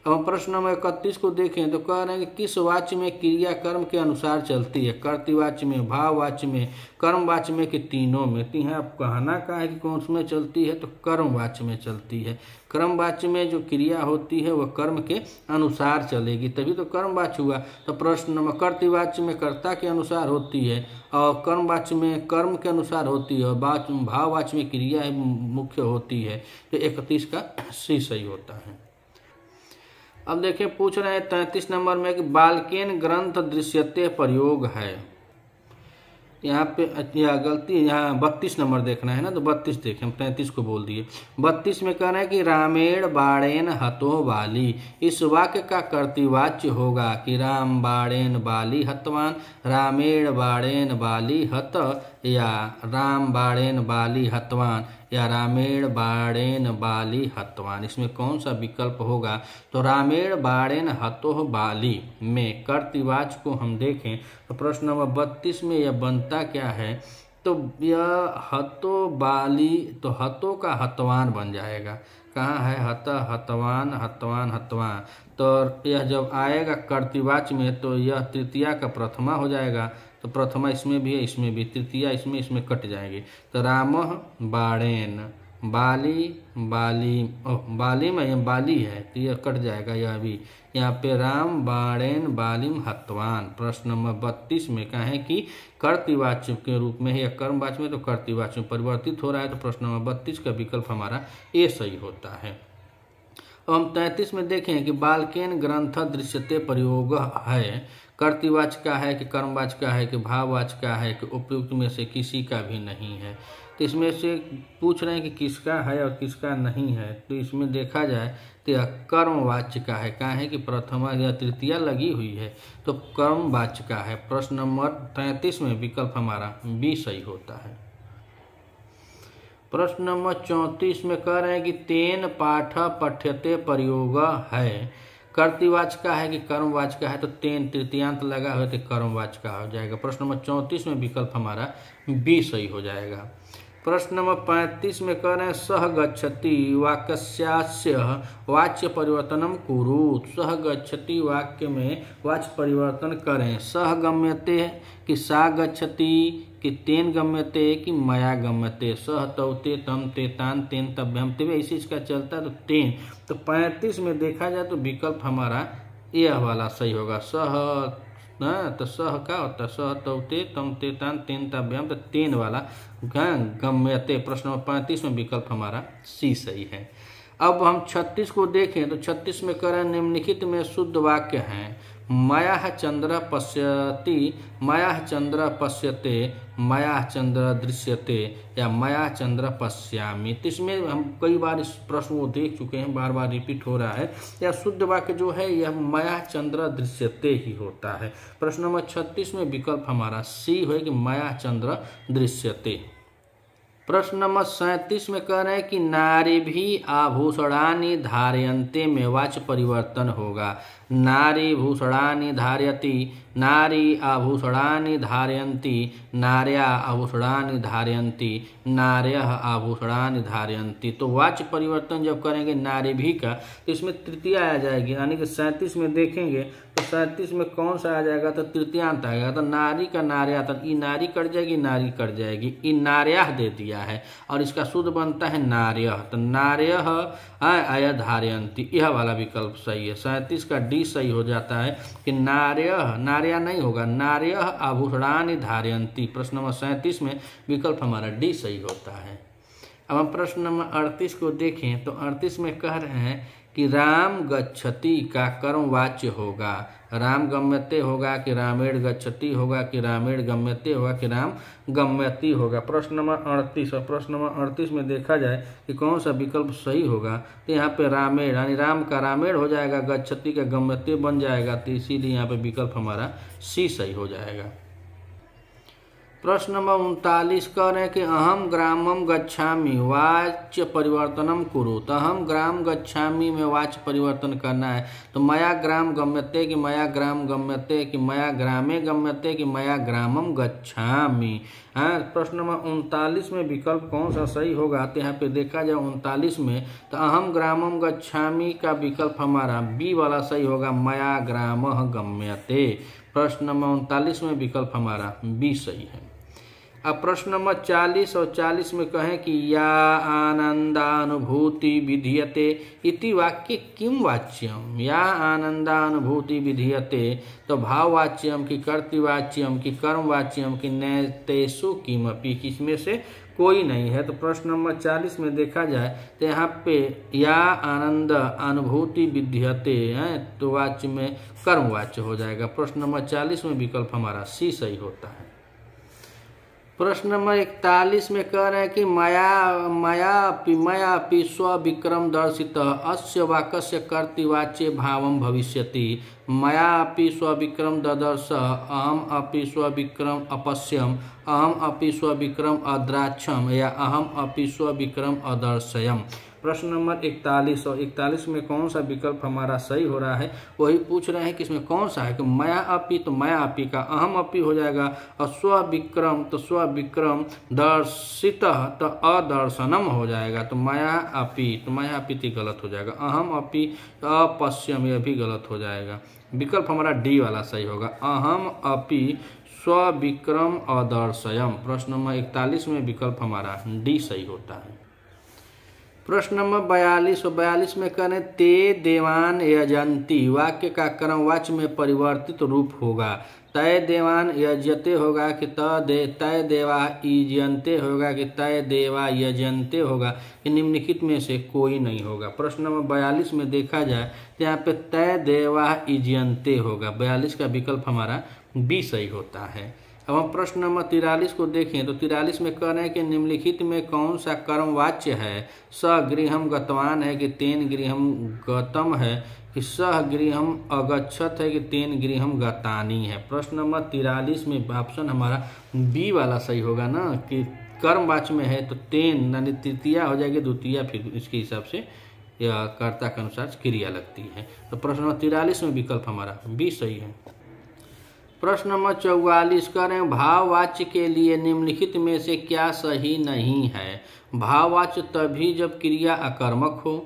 S1: अब हम प्रश्न नंबर 31 को देखें तो कह रहे हैं कि किस वाच्य में क्रिया कर्म के अनुसार चलती है, कर्तृवाच्य में, भाववाच्य में, कर्मवाच्य में कि तीनों में। तो यहाँ आप कहना का है कि कौन में चलती है, तो कर्मवाच्य में चलती है। कर्मवाच्य में जो क्रिया होती है वह कर्म के अनुसार चलेगी, तभी तो कर्मवाच्य हुआ। तो प्रश्न नंबर कर्तृवाच्य में कर्ता के अनुसार होती है और कर्मवाच्य में कर्म के अनुसार होती है और भाववाच्य में क्रिया मुख्य होती है। तो 31 का सी सही होता है। अब देखें पूछ रहे हैं 33 नंबर में कि बालकेन ग्रंथ दृश्यते प्रयोग है। यहाँ पे यह गलती है, यहाँ 32 नंबर देखना है ना, तो 32 देखें, हम 33 को बोल दिए। 32 में कह रहे हैं कि रामेण बाणेन हतो बाली। इस वाक्य का कर्तृवाच्य होगा कि राम बाणेन बाली हतवान, रामेण बाणेन बाली हत, या राम बाणेन बाली हतवान, या रामेण बाणेन बाली हतवान। इसमें कौन सा विकल्प होगा, तो रामेण बाणेन हतोह बाली में कर्तृवाच्य को हम देखें तो प्रश्न नंबर 32 में यह बनता क्या है, तो यह हतो बाली, तो हतो का हतवान बन जाएगा। कहाँ है, हत हतवान हतवान हतवान। तो यह जब आएगा कर्तृवाच्य में तो यह तृतीया का प्रथमा हो जाएगा। तो प्रथमा इसमें भी है, इसमें भी, तृतीया इसमें कट जाएगी। तो रामः बाणेन बाली बाली, बाली में यह बाली है तो यह कट जाएगा, यह भी। यहाँ पे राम बाणेन बालिम हतवान। प्रश्न नंबर 32 में कहें कि कर्तृवाच्य के रूप में है या कर्मवाच्य में, तो कर्तृवाच्य में परिवर्तित हो रहा है। तो प्रश्न नंबर 32 का विकल्प हमारा ए सही होता है। अब हम 33 में देखें कि बालकेन ग्रंथ दृश्यते प्रयोग है। कर्तृवाच्य का है कि कर्मवाच्य का है कि भाववाच्य का है कि उपयुक्त में से किसी का भी नहीं है। तो इसमें से पूछ रहे हैं कि किसका है और किसका नहीं है। तो इसमें देखा जाए तो यह कर्मवाच्य का है। कहाँ है कि प्रथमा या तृतीया लगी हुई है, तो कर्मवाच्य का है। प्रश्न नंबर 33 में विकल्प हमारा बी सही होता है। प्रश्न नंबर 34 में कह रहे हैं कि तेन पाठ पठ्यते प्रयोग है। कर्तृवाच्य का है कि कर्मवाच्य का है, तो तेन तृतीयांत लगा हुआ तो कर्मवाच्य का हो जाएगा। प्रश्न नंबर 34 में विकल्प हमारा बी सही हो जाएगा। प्रश्न नंबर 35 में कह रहे हैं सह गच्छति वाक्यस्यास्य वाच्य परिवर्तनम कुरु। सह गच्छति वाक्य में वाच्य परिवर्तन करें। सह गम्यते कि सा गच्छति कि तेन गम्यते कि मया गम्यते। सह तौते तम ते तान तेन तभ्यम ते, ऐसे इसका चलता है तो तेन। तो 35 में देखा जाए तो विकल्प हमारा यह वाला सही होगा। सह तो सह का होता है सह तौते तम ते तान तेन तभ्यम, तो तेन वाला गम्यते। प्रश्न नंबर 35 में विकल्प हमारा सी सही है। अब हम 36 को देखें तो 36 में कह रहे हैं निम्नलिखित में शुद्ध वाक्य हैं। मया चंद्र पश्यति, मया चंद्र पश्यते, मया चंद्र दृश्यते, या मया चंद्र पश्यामि। तो इसमें हम कई बार इस प्रश्न को देख चुके हैं, बार बार रिपीट हो रहा है। यह शुद्ध वाक्य जो है यह मया चंद्र दृश्यते ही होता है। प्रश्न नंबर 36 में विकल्प हमारा सी है कि मया चंद्र दृश्यते। प्रश्न नंबर 37 में कह रहे हैं कि नारी भी आभूषणानि धारयन्ते में वाच्य परिवर्तन होगा। नारी भूषणानि धारयति, नारी आभूषणानि धारयन्ति, नार्या आभूषणानि धारयन्ति, नार्यः आभूषणानि धारयन्ति। तो वाच्य परिवर्तन जब करेंगे नारी भी का तो इसमें तृतीया आ जाएगी, यानी कि 37 में देखेंगे तो 37 में कौन सा आ जाएगा तो तृतीयांत आएगा। तो नारी का नार्या, तो ई नारी कट जाएगी, नारी कट जाएगी, ई नार्याः दे दिया है और इसका शुद्ध बनता है नार्यः। तो नार्यः आया धारयन्ति, यह वाला विकल्प सही है। 37 का डी सही हो जाता है कि नार्यः, नार्या नहीं होगा, नार्यः आभूषणानि धारयन्ति। प्रश्न नंबर 37 में विकल्प हमारा डी सही होता है। अब हम प्रश्न नंबर 38 को देखें तो 38 में कह रहे हैं कि राम गच्छति का कर्म वाच्य होगा। राम गम्यते होगा कि रामेण गच्छति होगा कि रामेण गम्यते होगा कि राम गम्यति होगा। प्रश्न नंबर 38 और प्रश्न नंबर 38 में देखा जाए कि कौन सा विकल्प सही होगा तो यहाँ पे रामेण यानी राम का रामेण हो जाएगा, गच्छति का गम्यते बन जाएगा, तो इसीलिए यहाँ पे विकल्प हमारा सी सही हो जाएगा। प्रश्न नंबर 39 कह रहे हैं कि अहम ग्रामम गच्छामि वाच्य परिवर्तनम कुरु। तो अहम ग्राम गच्छामि में वाच्य परिवर्तन करना है तो मया ग्राम गम्यते कि मया ग्राम गम्यते कि मया ग्रामे गम्यते कि मया ग्रामम गच्छामि। हाँ, प्रश्न नंबर 39 में विकल्प कौन सा सही होगा तो यहाँ पे देखा जाए 39 में तो अहम ग्रामम गच्छामि का विकल्प हमारा बी वाला सही होगा, मया ग्रामः गम्यते। प्रश्न नंबर 39 में विकल्प हमारा बी सही है। अब प्रश्न नंबर 40 और 40 में कहें कि या आनंदानुभूति विधीयते इति वाक्य किम वाच्यम। या आनंदानुभूति विधीयते तो भाववाच्यम कि कर्तृवाच्यम कि कर्मवाच्यम कि नैतेषु किमपि, किसमें से कोई नहीं है। तो प्रश्न नंबर 40 में देखा जाए तो यहाँ पे या आनंद अनुभूति विधीयते है तो वाच्य में कर्मवाच्य हो जाएगा। प्रश्न नंबर 40 में विकल्प हमारा सी सही होता है। प्रश्न नंबर 41 में कह रहे हैं कि मयापि स्वविक्रम दर्शित अस्य वाक्यस्य कर्तृवाच्ये भावम भविष्यति। मयापि स्वविक्रम ददर्श, अहम अपि स्वविक्रम अपश्यम, अहम अपि स्वविक्रम अद्राक्षम या अहम अपि स्वविक्रम अदर्शयम। प्रश्न नंबर 41 और 41 में कौन सा विकल्प हमारा सही हो रहा है वही पूछ रहे हैं कि इसमें कौन सा है कि मया अपि तो मया अपि का अहम अपि हो जाएगा और स्वविक्रम तो स्वविक्रम, दर्शित तो अदर्शनम हो जाएगा। तो मया अपि गलत हो जाएगा, अहम अपि अपश्यम यह भी गलत हो जाएगा। विकल्प हमारा डी वाला सही होगा, अहम अपि स्वविक्रम अदर्शयम। प्रश्न नंबर 41 में विकल्प हमारा डी सही होता है। प्रश्न नंबर 42 और 42 में करें ते देवान यजंती वाक्य का कर्मवाच्य में परिवर्तित रूप होगा। तय देवान यजते होगा कि तय देवा यजन्ते होगा कि तय देवा यजन्ते होगा कि निम्नलिखित में से कोई नहीं होगा। प्रश्न नंबर 42 में देखा जाए तो यहाँ पे तय देवा यजन्ते होगा। 42 का विकल्प हमारा बी सही होता है। अब हम प्रश्न नंबर 43 को देखें तो 43 में कह रहे हैं कि निम्नलिखित में कौन सा कर्मवाच्य है। स गृहम गतवान है कि तेन गृहम गतम है कि सह गृहम अगच्छत है कि तेन गृहम गतानी है। प्रश्न नंबर 43 में ऑप्शन हमारा बी वाला सही होगा ना कि कर्मवाच्य में है तो तेन यानी तृतीया हो जाएगी, द्वितीया फिर इसके हिसाब से या कर्ता के अनुसार क्रिया लगती है। तो प्रश्न नंबर 43 में विकल्प हमारा बी सही है। प्रश्न नंबर 44 करें भाववाच्य के लिए निम्नलिखित में से क्या सही नहीं है। भाववाच्य तभी जब क्रिया अकर्मक हो,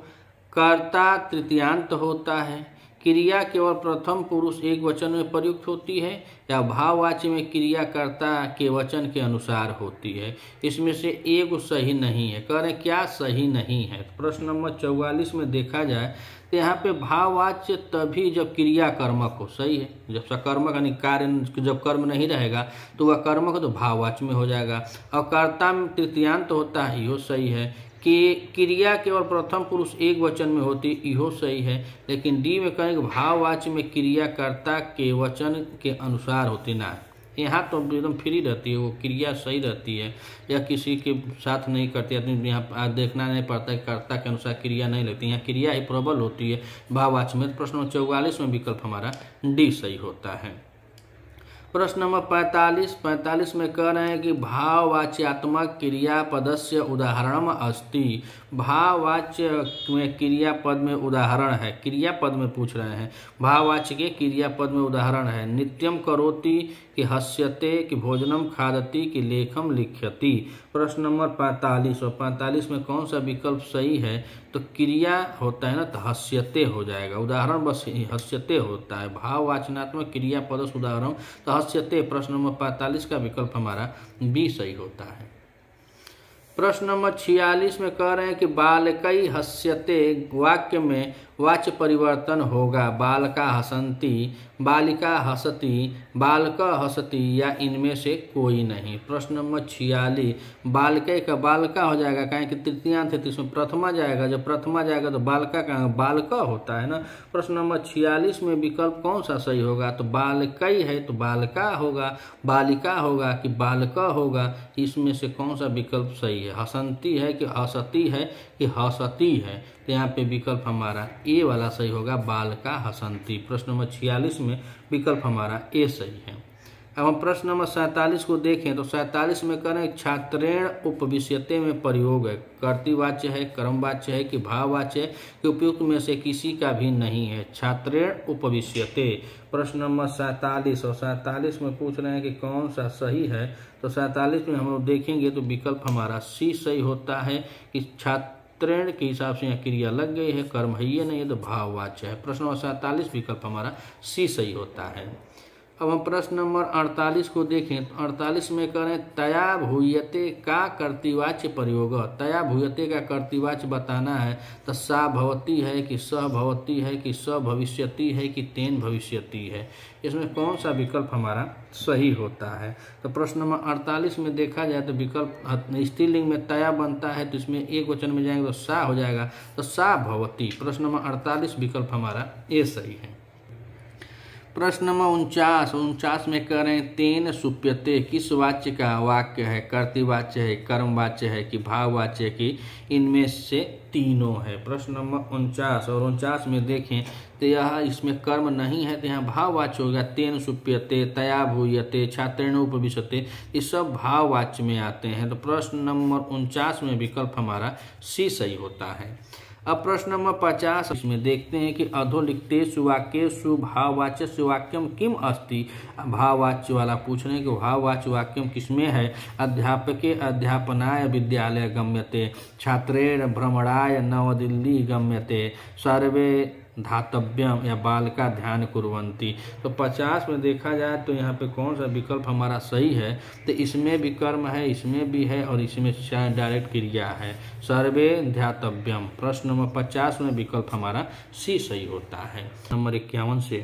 S1: कर्ता तृतीयांत होता है, क्रिया केवल प्रथम पुरुष एक वचन में प्रयुक्त होती है या भाववाच्य में क्रिया कर्ता के वचन के अनुसार होती है। इसमें से एक सही नहीं है। कह रहे क्या सही नहीं है। प्रश्न नंबर 44 में देखा जाए तो यहाँ पे भाववाच्य तभी जब क्रिया कर्मक हो, सही है। जब सकर्मक यानी कार्य जब कर्म नहीं रहेगा तो वह कर्मक हो तो भाववाच्य में हो जाएगा। और कर्ता में तृतीयांत होता है, इहो सही है। कि क्रिया केवल प्रथम पुरुष एक वचन में होती, इहो सही है। लेकिन डी में कहेंगे भाववाच्य में क्रिया कर्ता के वचन के अनुसार होती ना, यहाँ तो एकदम फ्री रहती है, वो क्रिया सही रहती है या किसी के साथ नहीं करती आदमी, यहाँ देखना नहीं पड़ता है कर्ता के अनुसार क्रिया नहीं लगती, यहाँ क्रिया ही प्रबल होती है भाववाच्य में। प्रश्न 44 में विकल्प हमारा डी सही होता है। प्रश्न नंबर 45 में कह रहे हैं कि भाववाच्यात्मक क्रियापदस्य उदाहरणम अस्ति। भाववाच्य में क्रियापद में उदाहरण है, क्रियापद में पूछ रहे हैं, भाववाच्य के क्रियापद में उदाहरण है। नित्यम करोति कि हस्यते, कि भोजनम खादति, कि लेखम लिख्यति। प्रश्न नंबर 45 और 45 में कौन सा विकल्प सही है? तो क्रिया होता है ना, तो हस्यते हो जाएगा। उदाहरण बस हस्यते होता है, भाववाचनात्मक क्रियापद उदाहरण तो हस्यते। प्रश्न नंबर 45 का विकल्प हमारा बी सही होता है। प्रश्न नंबर 46 में कह रहे हैं कि बालकै हस्यते वाक्य में वाच्य परिवर्तन होगा बालका हसंती, बालिका हसती, बालक हसती या इनमें से कोई नहीं। प्रश्न नंबर 46 बालकै का बालका हो जाएगा, कहें कि तृतीयांत है तो इसमें प्रथमा जाएगा, जब प्रथमा जाएगा तो बालका का बालक होता है ना। प्रश्न नंबर 46 में विकल्प कौन सा सही होगा? तो बालकै है तो बालका होगा, बालिका होगा कि बालक होगा, इसमें से कौन सा विकल्प सही है? हसंती है कि हसती है कि हसती है, तो यहाँ पे विकल्प हमारा ए वाला सही होगा, बालका हसंती। प्रश्न नंबर 46 में विकल्प हमारा ए सही है। अब हम प्रश्न नंबर 47 को देखें तो 47 में करें छात्रेण उपविश्यते में प्रयोग है, कर्तृवाच्य है, कर्मवाच्य है कि भाववाच्य है कि उपयुक्त में से किसी का भी नहीं है। छात्रेण उपविश्यते प्रश्न नंबर 47 और 47 में पूछ रहे हैं कि कौन सा सही है? तो 47 में हम लोग देखेंगे तो विकल्प हमारा सी सही होता है कि छात्रेण के हिसाब से यहाँ क्रिया लग गई है, कर्म है ये नहीं है तो भाववाच्य है। प्रश्न नंबर 47 विकल्प हमारा सी सही होता है। अब हम प्रश्न नंबर 48 को देखें तो 48 में करें तया भूयते का कर्तृवाच्य प्रयोग। तया भूयते का कर्तृवाच्य बताना है, तो सा भवती है कि सह भवती है कि स भविष्यति है कि तेन भविष्यति है, इसमें कौन सा विकल्प हमारा सही होता है? तो प्रश्न नंबर 48 में देखा जाए तो विकल्प स्त्रीलिंग में तया बनता है तो इसमें एक वचन में जाएंगे तो सा हो जाएगा, तो सा भवती। प्रश्न नंबर 48 विकल्प हमारा ए सही है। प्रश्न नंबर 49 में कह रहे हैं तेन सुप्यते किस वाच्य का वाक्य है? कर्तृवाच्य है, कर्मवाच्य है कि भाववाच्य है कि इनमें से तीनों है। प्रश्न नंबर 49 और 49 में देखें तो यह इसमें कर्म नहीं है तो यहाँ भाववाच्य होगा, तेन सुप्यते, तया भूयते, छात्रेण उपविशते, ये सब भाववाच्य में आते हैं। तो प्रश्न नंबर 49 में विकल्प हमारा सी सही होता है। अब प्रश्न नंबर 50 इसमें देखते हैं कि अधोलिखितेषु वाक्येषु भाववाच्यस्य वाक्यम किम अस्ति। भाववाच्य वाला पूछ रहे हैं कि भाववाच्य वाक्यम किसमें है? अध्यापके अध्यापनाय विद्यालय गम्यते, छात्रेण भ्रमणाय नवदिल्ली गम्यते, सर्वे धातव्यम या बालका ध्यान कुर्वन्ति। तो 50 में देखा जाए तो यहाँ पे कौन सा विकल्प हमारा सही है? तो इसमें भी कर्म है, इसमें भी है और इसमें डायरेक्ट क्रिया है, सर्वे ध्यातव्यम। प्रश्न नंबर 50 में विकल्प हमारा सी सही होता है। नंबर 51 से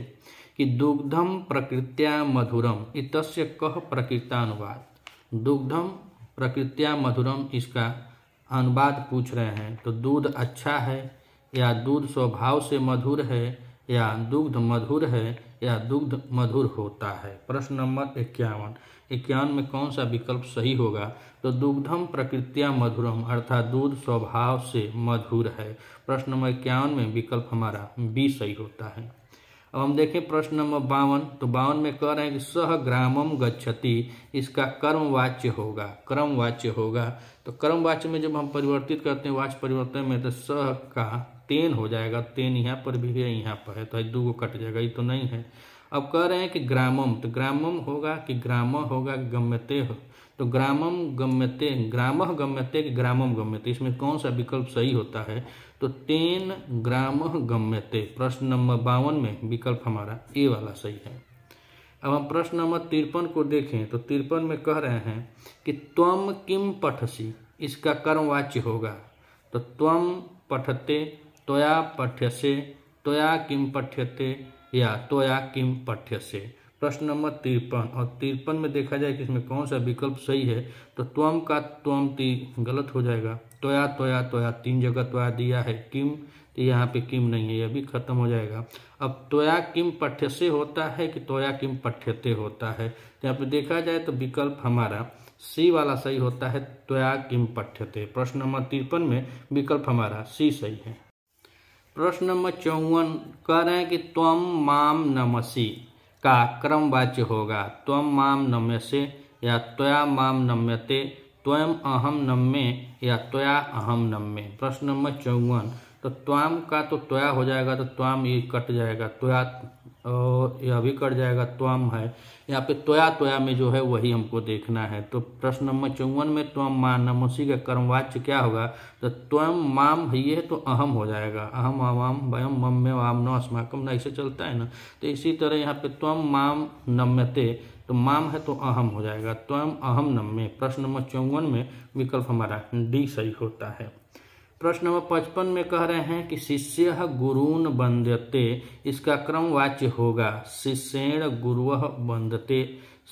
S1: कि दुग्धम प्रकृत्या मधुरम इतस्य कह प्रकृतानुवाद। दुग्धम प्रकृत्या मधुरम इसका अनुवाद पूछ रहे हैं, तो दूध अच्छा है या दूध स्वभाव से मधुर है या दुग्ध मधुर है या दुग्ध मधुर होता है। प्रश्न नंबर 51 में कौन सा विकल्प सही होगा? तो दुग्धम प्रकृत्या मधुरम अर्थात दूध स्वभाव से मधुर है। प्रश्न नंबर 51 में विकल्प हमारा बी सही होता है। अब हम देखें प्रश्न नंबर 52, तो 52 में कह रहे हैं कि सह ग्रामम गच्छति, इसका कर्मवाच्य होगा, क्रमवाच्य होगा। तो कर्मवाच्य में जब हम परिवर्तित करते हैं वाच्य परिवर्तन में तो सह का तेन हो जाएगा, तेन यहाँ पर भी है यहाँ पर है तो दो कट जाएगा, ये तो नहीं है। अब कह रहे हैं कि ग्रामम, तो ग्रामम होगा कि ग्राम होगा गम्यते हो, तो ग्रामम गम्यते, ग्रामः गम्यते कि ग्रामम गम्यते, इसमें कौन सा विकल्प सही होता है? तो तेन ग्रामः गम्यते। प्रश्न नंबर 52 में विकल्प हमारा ए वाला सही है। अब हम प्रश्न नंबर 53 को देखें तो 53 में कह रहे हैं कि त्वम किम पठसी, इसका कर्मवाच्य होगा, तो त्वम पठते, त्वया पठ्यसे, त्वया किम पठ्यते या त्वया किम पठ्यसे। प्रश्न नंबर 53 और 53 में देखा जाए कि इसमें कौन सा विकल्प सही है? तो त्वम का त्वम गलत हो जाएगा, त्वया त्वया त्वया 3 जगह त्वया दिया है, किम तो यहाँ पे किम नहीं है, यह भी खत्म हो जाएगा। अब त्वया किम पठ्यसे होता है कि त्वया किम पठ्यते होता है? तो यहाँ पे देखा जाए तो विकल्प हमारा सी वाला सही होता है, त्वया किम पठ्यते। प्रश्न नंबर 53 में विकल्प हमारा सी सही है। प्रश्न नंबर 54 कह रहे हैं कि त्वम माम नमसि, का क्रमवाच्य होगा। त्वम माम नम्यसे या त्वया माम नम्यते, त्वयम अहम नम्ये या त्वया अहम नम्ये। प्रश्न नंबर 54, तो त्वाम का तो त्वया हो जाएगा, तो त्वाम ये कट जाएगा, त्वया और यह भी कट जाएगा, त्वाम है। यहाँ पे त्वया त्वया में जो है वही हमको देखना है। तो प्रश्न नंबर 54 में त्वम मा नमसी का कर्मवाच्य क्या होगा, तो त्वम माम है ये तो अहम हो जाएगा, अहम अवाम वयम मम्य वाम न अस्माकम, ऐसे चलता है ना। तो इसी तरह यहाँ पे त्वम माम नम्यते, तो माम है तो अहम हो जाएगा, त्वम अहम नम्ये। प्रश्न नंबर 54 में विकल्प हमारा डी सही होता है। प्रश्न नंबर 55 में कह रहे हैं कि शिष्यः गुरून् वन्द्यते, इसका क्रमवाच्य होगा शिष्येण गुरुवः वन्दते,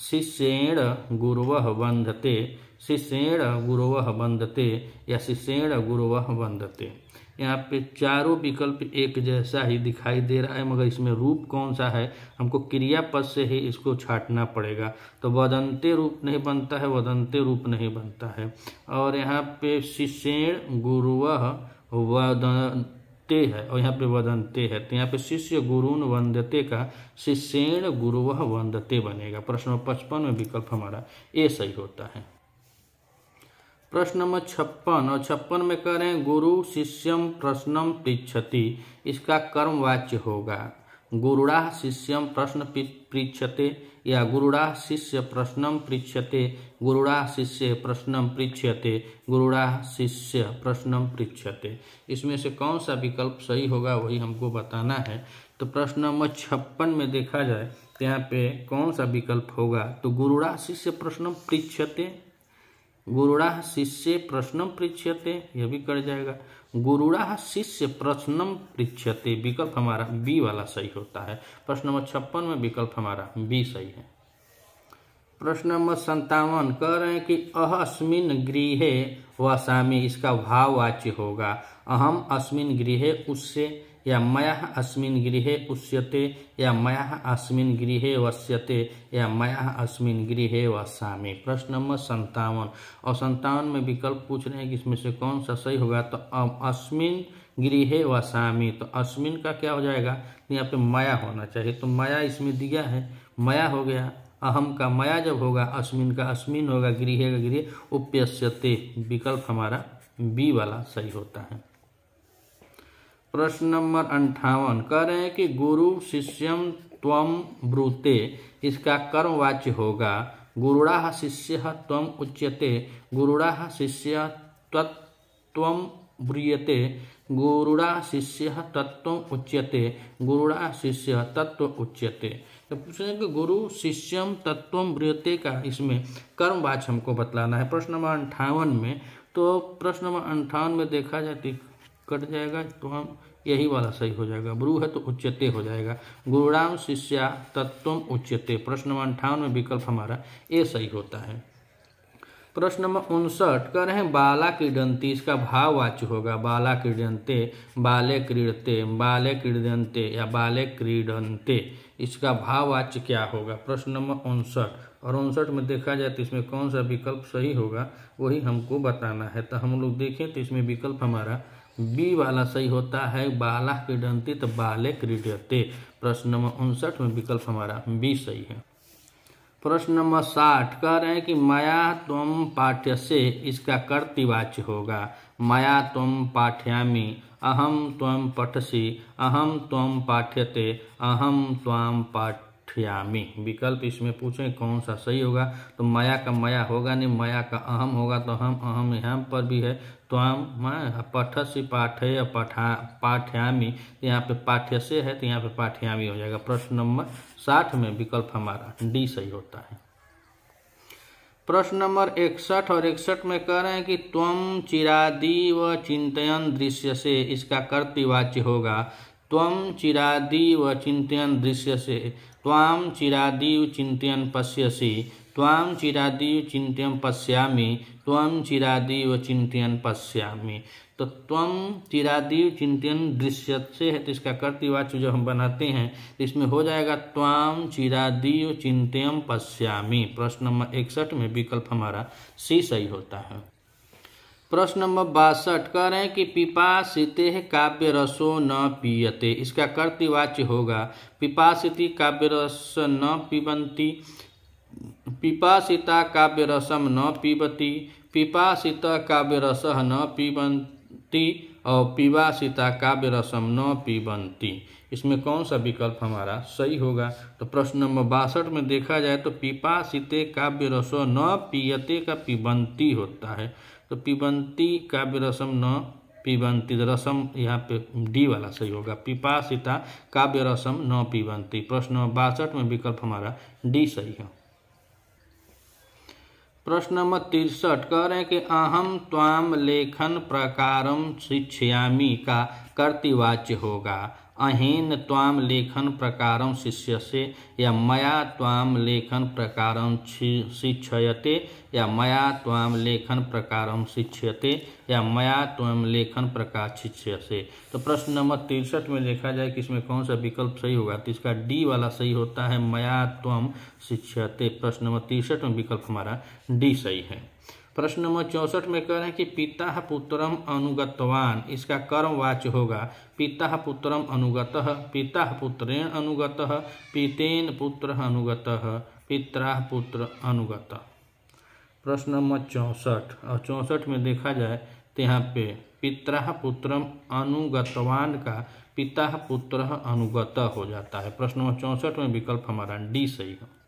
S1: शिष्येण गुरुवः वन्दते, शिष्येण गुरुवः वन्दते या शिष्येण गुरुवः वन्दते। यहाँ पे चारों विकल्प एक जैसा ही दिखाई दे रहा है, मगर इसमें रूप कौन सा है, हमको क्रियापद से ही इसको छांटना पड़ेगा। तो वदन्ते रूप नहीं बनता है, वदन्ते रूप नहीं बनता है। और यहाँ पे शिष्येण गुरुवः वदन्ते है और यहाँ पे वदन्ते है, तो यहाँ पे शिष्य गुरून् वन्दते का शिष्येण गुरुवः वन्दते बनेगा। प्रश्न 55 में विकल्प हमारा ए सही होता है। प्रश्न नंबर 56 और 56 में कह रहे हैं गुरु शिष्यम प्रश्नम पृच्छति, इसका कर्मवाच्य होगा गुरुड़ा शिष्यम प्रश्न पृच्छते या गुरुड़ा शिष्य प्रश्नम पृच्छते, गुरुड़ा शिष्य प्रश्नम पृच्छते, गुरुड़ा शिष्य प्रश्नम पृच्छते। इसमें से कौन सा विकल्प सही होगा वही हमको बताना है। तो प्रश्न नंबर 56 में देखा जाए तो यहाँ पे कौन सा विकल्प होगा, तो गुरुड़ा शिष्य प्रश्नम पृच्छते, गुरुड़ा शिष्य प्रश्नम पृच्छते, यह भी कर जाएगा, गुरुड़ा शिष्य प्रश्नम पृच्छते, विकल्प हमारा बी वाला सही होता है। प्रश्न नंबर 56 में विकल्प हमारा बी सही है। प्रश्न नंबर 57 कह रहे हैं कि अहस्मिन् गृहे वसामि, इसका भाववाच्य होगा अहम अस्मिन् गृहे उससे या मया अस्मिन् गृहे उष्यते या मया अस्मिन् गृहे वस्यते या मया अस्मिन् गृहे वसामि। प्रश्न नंबर 57 और 57 में विकल्प पूछ रहे हैं कि इसमें से कौन सा सही होगा, तो अस्मिन् गृहे वसामि, तो अस्मिन् का क्या हो जाएगा, यहाँ पे मया होना चाहिए, तो मया इसमें दिया है, मया हो गया, अहम का मया जब होगा, अस्मिन् का अस्मिन् होगा, गृहे का गृह, उपयस्यते, विकल्प हमारा बी वाला सही होता है। प्रश्न नंबर 58 कह रहे हैं कि गुरु शिष्यम त्वम ब्रूते, इसका कर्मवाच्य होगा गुरुड़ा शिष्य त्वम उच्यते, गुरुड़ा शिष्य तत्त्वम ब्रूयते, गुरुड़ा शिष्य तत्त्वम उच्यते, गुरुड़ा शिष्य तत्व उच्यते। तो पूछेंगे कि गुरु शिष्यम तत्त्वम ब्रूयते का इसमें कर्मवाच्य हमको बतलाना है प्रश्न नंबर 58 में। तो प्रश्न नंबर 58 में देखा जाए तो कट जाएगा, तो हम यही वाला सही हो जाएगा, ब्रू है तो उच्यते हो जाएगा, गुरुणाम शिष्या तत्त्वम उच्यते। प्रश्न नंबर 58 में विकल्प हमारा ए सही होता है। प्रश्न नंबर 59 कह रहे हैं बाला क्रीडन्ति, इसका भाववाच्य होगा बाला क्रीडन्ते, बाले क्रीडते, बाले क्रीडन्ते या बाले क्रीडन्ते, इसका भाववाच्य क्या होगा। प्रश्न नंबर 59 और 59 में देखा जाए तो इसमें कौन सा विकल्प सही होगा वही हमको बताना है। तो हम लोग देखें तो इसमें विकल्प हमारा बी वाला सही होता है, बाला क्रीडन्ति तो बाले क्रीडते। प्रश्न नंबर 59 में विकल्प हमारा बी सही है। प्रश्न नंबर 60 कह रहे हैं कि मया त्वम पाठ्यसे, इसका कर्तृवाच्य होगा मया त्वम पाठयामि, अहम त्वम पठसि, अहम त्वम पाठ्यते, अहम त्वाम पाठयामि। विकल्प इसमें पूछें कौन सा सही होगा, तो मया का मया होगा नहीं, मया का अहम होगा, तो हम अहम यहाँ पर भी है, त्वाम पठसि पाठय पाठयामि, यहाँ पे पाठ्यसे है तो यहाँ पे पाठयामि हो जाएगा। प्रश्न नंबर 60 में विकल्प हमारा डी सही होता है। प्रश्न नंबर 61 और 61 में कह रहे हैं कि त्वम चिरादीव चिंतयन् दृश्यसे, इसका कर्तृवाच्य होगा त्वम चिरादीव चिंतयन् दृश्यसे, त्वाम चिरादीव चिंतयन् पश्यसि, त्वाम चिरादीव चिंतयन् पश्यामि, त्वम चिरादीव चिंतयन् पश्यामि। तो त्वम चिरादीव चिंतयन् दृश्यसे है, तो इसका कर्तृवाच्य जो हम बनाते हैं तो इसमें हो जाएगा त्वाम चिरादीव चिंतयन् पश्यामि। प्रश्न नंबर 61 में विकल्प हमारा सी सही होता है। प्रश्न नंबर 62 कह रहे हैं कि पिपासिते काव्य रसो न पीयते, इसका कर्तृवाच्य होगा पिपासिती काव्य रस न पीबंती, पिपासिता काव्य रसम न पीबती, पिपासित काव्य रस न पीबंती और पिपासिता काव्य रसम न पीबंती। इसमें कौन सा विकल्प हमारा सही होगा? तो प्रश्न नंबर 62 में देखा जाए तो पिपासिते काव्य रसो न पीयते का पिबंती होता है, तो पिबंती काव्य रसम न पीबंती, रसम यहाँ पे डी वाला सही होगा, पिपासिता काव्य रसम न पीबंती। प्रश्न नंबर 62 में विकल्प हमारा डी सही है। प्रश्न नंबर 63 कह रहे हैं कि अहम त्वाम लेखन प्रकारम शिक्षयामि का कर्तृवाच्य होगा अहेन त्वाम लेखन प्रकारम शिष्यसे, या मया त्वाम लेखन प्रकारम शिक्षयते, या मया त्वाम लेखन प्रकारम शिक्षयते, या मया त्वाम लेखन प्रकार शिष्यसे। तो प्रश्न नंबर 63 में देखा जाए कि इसमें कौन सा विकल्प सही होगा, तो इसका डी वाला सही होता है मया त्वम शिक्षयते। प्रश्न नंबर 63 में विकल्प हमारा डी सही है। प्रश्न नंबर 64 में कह रहे हैं कि पिता पुत्रम अनुगतवान, इसका कर्मवाच्य होगा पिता पुत्रम अनुगतः, पिता पुत्रेण अनुगतः, पितेन पुत्र अनुगतः, पिता पुत्र अनुगतः। प्रश्न नंबर 64 और 64 में देखा जाए तो यहाँ पे पिता पुत्रम अनुगतवान का पिता पुत्र अनुगत हो जाता है। प्रश्न नंबर 64 में विकल्प हमारा डी सही है।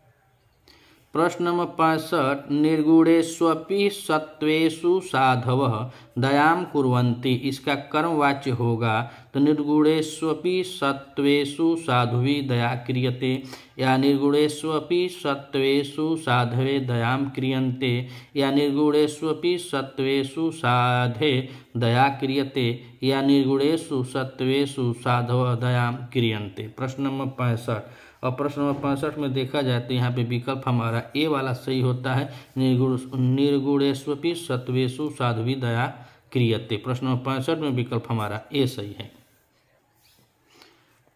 S1: प्रश्न नंबर 65 निर्गुणेष्वपि सत्वेषु साधवः दयां कुर्वन्ति, इसका कर्मवाच्य होगा तो निर्गुणेष्वपि सत्वेषु साधुवी दया क्रियते, या निर्गुणेष्वपि सत्वेषु साधवे दयां क्रियन्ते, या निर्गुणेष्वपि सत्वेषु साधे दया क्रियते, या निर्गुणेषु सत्वेषु साधव दयां क्रियन्ते। प्रश्न नंबर 65 और प्रश्न नंबर 65 में देखा जाए तो यहाँ पे विकल्प हमारा ए वाला सही होता है निर्गुणेष्वपि सत्वेषु साध्वी दया क्रियते। प्रश्न नंबर 65 में विकल्प हमारा ए सही है।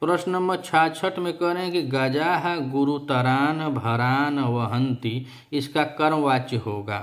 S1: प्रश्न नंबर 66 में कह रहे हैं कि गजाः गुरुतरान भरान वहन्ति, इसका कर्मवाच्य होगा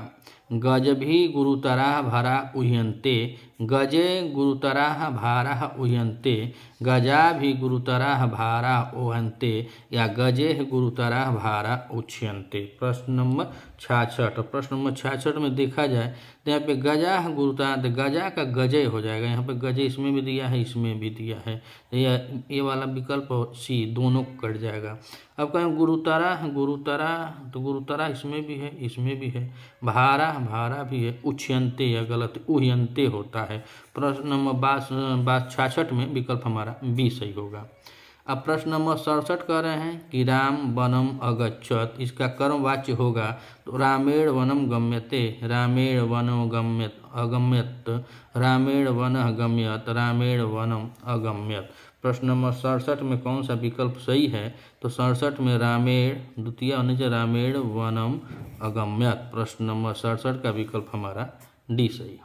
S1: गज भी गुरुतरा भरा उह्यन्ते, गजे गुरुतरा भारा उह्यन्ते, गजा भी गुरुतरा भारा ओहन्ते, या गजे गुरुतरा भारा उच्यन्ते। प्रश्न नंबर 66। प्रश्न नंबर 66 में देखा जाए तो यहाँ पे गजा गुरुतरा, तो गजा का गजय हो जाएगा, यहाँ पे गजय इसमें भी दिया है इसमें भी दिया है, ये वाला विकल्प सी दोनों कट जाएगा। अब कहें गुरुतरा गुरुतरा, तो गुरुतरा इसमें भी है इसमें भी है, भारा भारा भी है, उच्यन्ते या गलत उह्यन्ते होता है। प्रश्न नंबर 66 में विकल्प हमारा बी सही होगा। अब प्रश्न नंबर 67 कह रहे हैं कि राम वनम अगच्छत, इसका कर्मवाच्य होगा तो रामेण वनम गम्यते, रामेण वनो गम्यत अगम्यत, रामेण वनः गम्यत, रामेण वनम अगम्यत। प्रश्न नंबर 67 में कौन सा विकल्प सही है, तो 67 में रामेण द्वितीय होने से रामेण वनम अगम्यत। प्रश्न नंबर 67 का विकल्प हमारा डी सही है।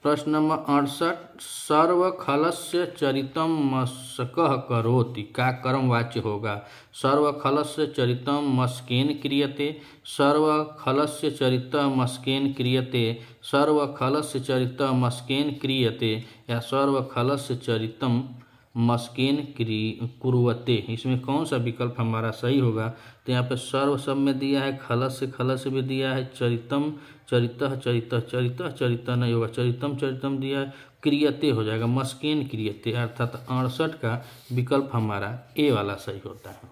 S1: प्रश्न नंबर 68 सर्वखलस्य चरितम मस्कः करोति, का कर्मवाच्य होगा सर्वखलस्य चरितम मस्केन क्रियते, सर्वखलस्य चरितम मस्केन क्रियते, सर्वखलस्य चरितम मस्केन क्रियते, या सर्वखलस्य चरितम मस्केन कुर्वते। इसमें कौन सा विकल्प हमारा सही होगा, तो यहाँ पे सर्व सब में दिया है, खलस्य भी दिया है, चरितम चरितः चरितः चरितः चरितः नहीं होगा, चरितम चरितम दिया है, क्रियते हो जाएगा, मस्केन क्रियते, अर्थात 68 का विकल्प हमारा ए वाला सही होता है।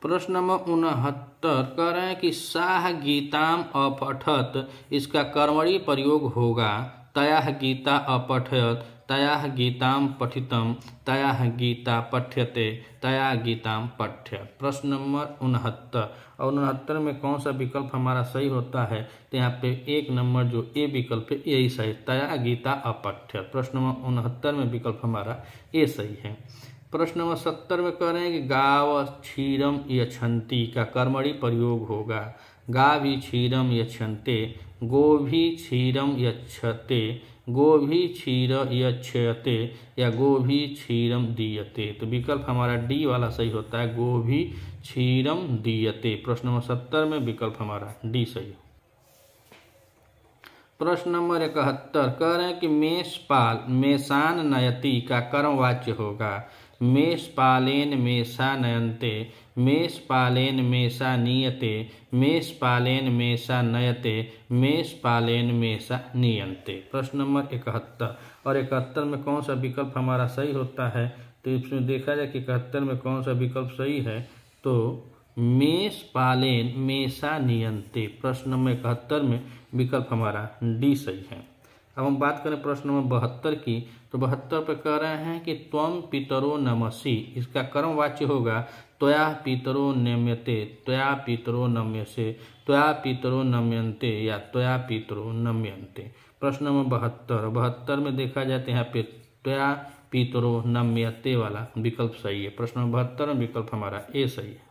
S1: प्रश्न नंबर 69 कह रहे हैं कि साह गीताम अपठत, इसका कर्मणी प्रयोग होगा तया गीता अपठयत, तया गीताम पठितम, तया गीता पठ्यते, तया गीताम पठ्यत। प्रश्न नंबर 69 और 69 में कौन सा विकल्प हमारा सही होता है, तो यहाँ पे एक नंबर जो ए विकल्प है यही सही, तया गीता अपठ्यत। प्रश्न नंबर 69 में विकल्प हमारा ए सही है। प्रश्न नंबर 70 में कह रहे हैं कि गाव क्षीरम यच्छन्ति का कर्मणी प्रयोग होगा गाभी क्षीरम यच्छन्ते, गोभी क्षीरम यच्छते, गोभी क्षीर यच्छयते, या गोभी क्षीरम दीयते। तो विकल्प हमारा डी वाला सही होता है, गोभी क्षीरम दीयते। प्रश्न नंबर 70 में विकल्प हमारा डी सही है। प्रश्न नंबर 71 कह रहे हैं कि मेषपाल मेषान नयति का कर्मवाच्य होगा। मेषपालेन मेषा नयन्ते, मेषपालेन मेषा नीयते, मेषपालेन मेषा नयते, मेषपालेन मेषा नीयन्ते। प्रश्न नंबर 71 और 71 में कौन सा विकल्प हमारा सही होता है? तो इसमें देखा जाए कि 71 में कौन सा विकल्प सही है, तो मेषपालेन मेषा नीयन्ते। प्रश्न नंबर 71 में विकल्प हमारा डी सही है। अब हम बात करें प्रश्न नंबर 72 की, तो 72 पे कह रहे हैं कि त्वम पितरो नमसि, इसका कर्मवाच्य होगा त्वया पितरो नम्यते, त्वया पितरो नम्यसे, त्वया पितरो नम्यन्ते या त्वया पितरो नम्यन्ते। प्रश्न नंबर 72 में देखा जाए तो यहाँ पे त्वया पितरो नम्यते वाला विकल्प सही है। प्रश्न नंबर 72 में विकल्प हमारा ए सही है।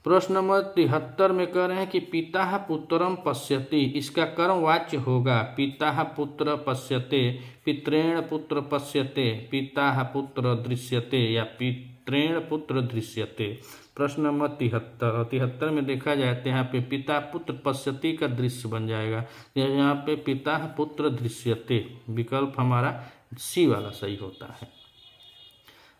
S1: प्रश्न नंबर 73 में कह रहे हैं कि पिता पुत्रम पश्यति, इसका कर्मवाच्य होगा पिता पुत्र पश्यते, पितृण पुत्र पश्यते, पिता पुत्र दृश्यते या पितृण पुत्र दृश्यते। प्रश्न नंबर 73 में देखा जाए तो यहाँ पे पिता पुत्र पश्यति का दृश्य बन जाएगा, यहाँ पे पिता पुत्र दृश्यते विकल्प हमारा सी वाला सही होता है।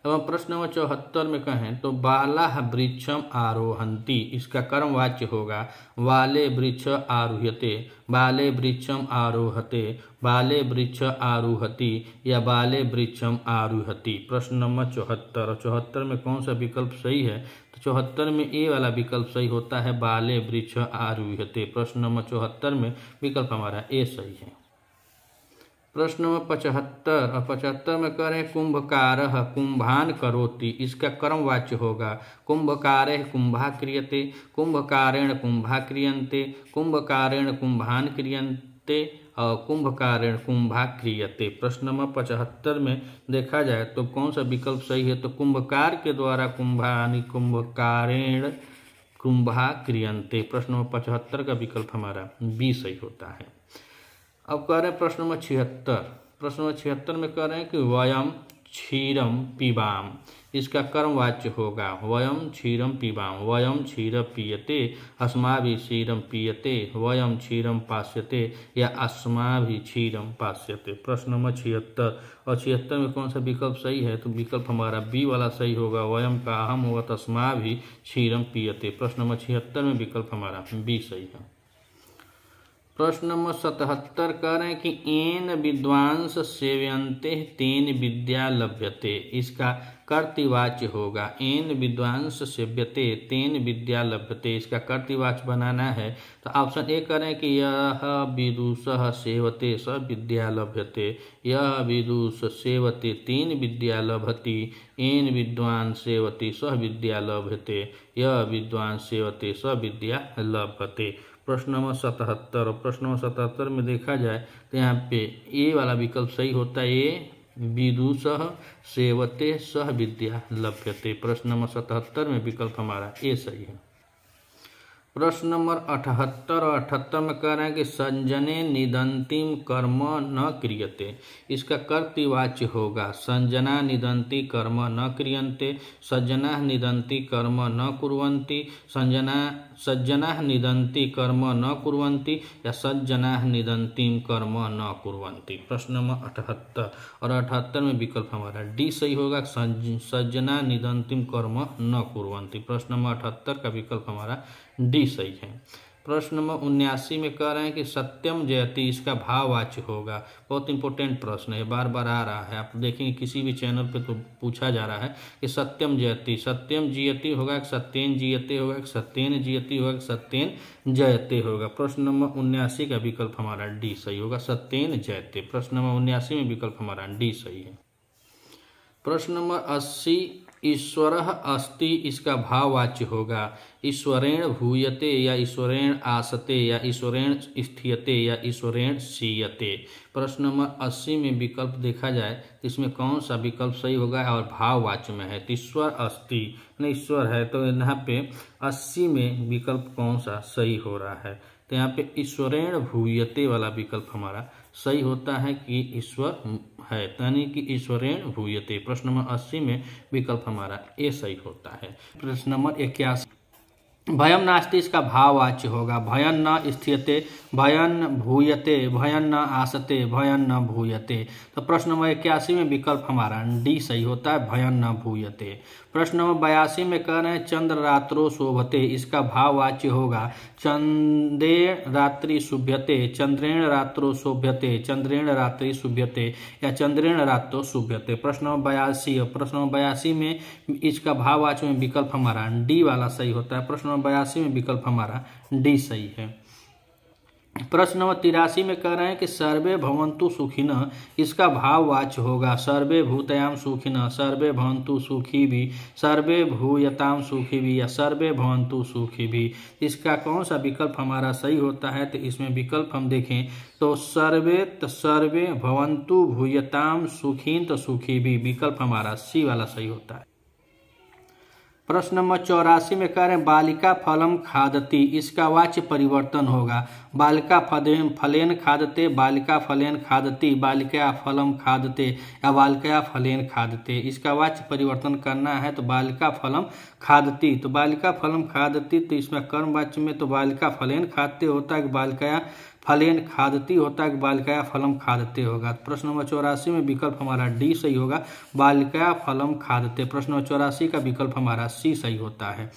S1: अब हम प्रश्न नंबर 74 में कहें तो बालाः वृक्षम आरोहन्ति, इसका कर्मवाच्य होगा वाले वृक्ष आरुह्यते, बाले वृक्षम आरोहते, बाले वृक्ष आरुहति या बाले वृक्षम आरुहति। प्रश्न नंबर 74 में कौन सा विकल्प सही है? तो 74 में ए वाला विकल्प सही होता है बाले वृक्ष आरुह्यते। प्रश्न नंबर 74 में विकल्प हमारा ए सही है। प्रश्न नंबर 75 और 75 में कह रहे हैं कुंभकारः कुंभान करोति, इसका कर्मवाच्य होगा कुंभकारेण कुंभा क्रियते, कुंभकारेण कुंभा क्रियन्ते, कुंभकारेण कुंभान क्रियन्ते और कुंभकारेण कुंभा क्रियते। प्रश्न नंबर 75 में देखा जाए तो कौन सा विकल्प सही है? तो कुंभकार के द्वारा कुंभानि कुंभकारेण कुंभा क्रियन्ते। प्रश्न नंबर 75 का विकल्प हमारा बी सही होता है। अब कह रहे हैं प्रश्न नंबर 76, प्रश्न नंबर 76 में कह रहे हैं कि वयम क्षीरम पीबाम, इसका कर्मवाच्य होगा वयम क्षीरम पीबाम, वयम क्षीर पीयते, अस्माभिः क्षीरम पीयते, वयम क्षीरम पास्यते या अस्माभिः क्षीरम पास्यते। प्रश्न नंबर 76 और 76 में कौन सा विकल्प सही है? तो विकल्प हमारा बी वाला सही होगा वयम का अहम होगा तो अस्माभिः क्षीरम पीयते। प्रश्न नंबर 76 में विकल्प हमारा बी सही है। प्रश्न नंबर 77 कह रहे हैं कि एन विद्वांस सेव्यन्ते तेन विद्या लभ्यते, इसका कर्तृवाच्य होगा एन विद्वांस सेव्यते तेन विद्या लभ्यते, इसका कर्तृवाच्य बनाना है। तो ऑप्शन ए कह रहे हैं कि यह विदुषः सेवते स विद्या लभ्यते, यह विदुष सेवते तेन विद्या लभति, एन विद्वान सेवते स विद्या लभ्यते, यह विद्वान सेवते स विद्या लभते। प्रश्न नंबर 77 और प्रश्न नंबर 77 में देखा जाए तो यहाँ पे ए वाला विकल्प सही होता है ए विदुषः सेवते सह विद्या लभ्यते। प्रश्न नंबर 77 में विकल्प हमारा ए सही है। प्रश्न नंबर 78 और 78 में कह रहे हैं कि संजने निदंतिम कर्म न क्रियते, इसका कर्तृवाच्य होगा संजना निदंती कर्म न क्रियन्ते, सज्जना निदंती कर्म न कुर्वन्ति, सज्जना निदंती कर्म न कुर्वन्ति या सज्जना निदंतिम कर्म न कुर्वन्ति। प्रश्न नंबर 78 और 78 में विकल्प हमारा डी सही होगा सज्जना निदंतिम कर्म न कुर्वन्ति। प्रश्न नंबर 78 का विकल्प हमारा डी सही है। प्रश्न नंबर 79 में कह रहे हैं कि सत्यम जयति, इसका भाववाच्य होगा। बहुत इंपॉर्टेंट प्रश्न है, बार बार आ रहा है, आप देखेंगे किसी भी चैनल पे तो पूछा जा रहा है कि सत्यम जयति, सत्यम जियति होगा कि सत्येन जियते होगा कि सत्येन जियति होगा कि सत्येन जयते होगा। प्रश्न नंबर 79 का विकल्प हमारा डी सही होगा सत्येन जयते। प्रश्न नंबर 79 में विकल्प हमारा डी सही है। प्रश्न नंबर 80 ईश्वरः अस्ति, इसका भाववाच्य होगा ईश्वरेण भूयते या ईश्वरेण आसते या ईश्वरेण स्थियते या ईश्वरेण सीयते। प्रश्न नंबर 80 में विकल्प देखा जाए तो इसमें कौन सा विकल्प सही होगा और भाववाच्य में है तो ईश्वर अस्ति नहीं ईश्वर है, तो यहाँ पे 80 में विकल्प कौन सा सही हो रहा है? तो यहाँ पे ईश्वरेण भूयते वाला विकल्प हमारा सही होता है कि ईश्वर है, यानी कि ईश्वरेण भूयते। प्रश्न नंबर 80 में विकल्प हमारा ए सही होता है। प्रश्न नंबर 81 भयम नास्ति इसका भाववाच्य होगा भयन न स्थियते, भयन भूयते, भयन न आसते, भयन न भूयते। तो प्रश्न नंबर 81 में विकल्प हमारा डी सही होता है, भयन न भूयते। प्रश्न नंबर 82 में कह रहे हैं चंद्र रात्रो शोभते, इसका भाववाच्य होगा चंद्रेण रात्रि शुभ्यते, चंद्रेण रात्रो शोभ्यते, चंद्रेण रात्रि शुभ्यते या चंद्रेण रात्रो शुभ्यते। प्रश्न नंबर 82 और प्रश्न नंबर 82 में इसका भाववाच्य में विकल्प हमारा डी वाला सही होता है। प्रश्न नंबर 82 में विकल्प हमारा डी सही है। प्रश्न नंबर 83 में कह रहे हैं कि सर्वे भवन्तु सुखिनः, इसका भाववाच्य होगा सर्वे भूतयाम सुखिनः, सर्वे भवन्तु सुखी भी, सर्वे भूयताम सुखी भी या सर्वे भवन्तु सुखी भी। इसका कौन सा विकल्प हमारा सही होता है? तो इसमें विकल्प हम देखें तो सर्वे भवन्तु भूयताम सुखीन तो सुखी भी, विकल्प हमारा सी वाला सही होता है। प्रश्न नंबर 84 में कह रहे हैं बालिका फलम खादती, इसका वाच्य परिवर्तन होगा बालिका फलेन खादते, बालिका फलेन खादती, बालिका फलम खादते या बालिका फलेन खादते। इसका वाच्य परिवर्तन करना है तो बालिका फलम खादती, तो बालिका फलम खादती तो इसमें कर्म वाच्य में तो बालिका फलेन खादते होता है कि बालिका फलेन खादती होता है कि बालिका फलम खादते होगा। प्रश्न नंबर 84 में विकल्प हमारा डी सही होगा बालिका फलम खादते। प्रश्न नंबर 84 का विकल्प हमारा सी सही होता है।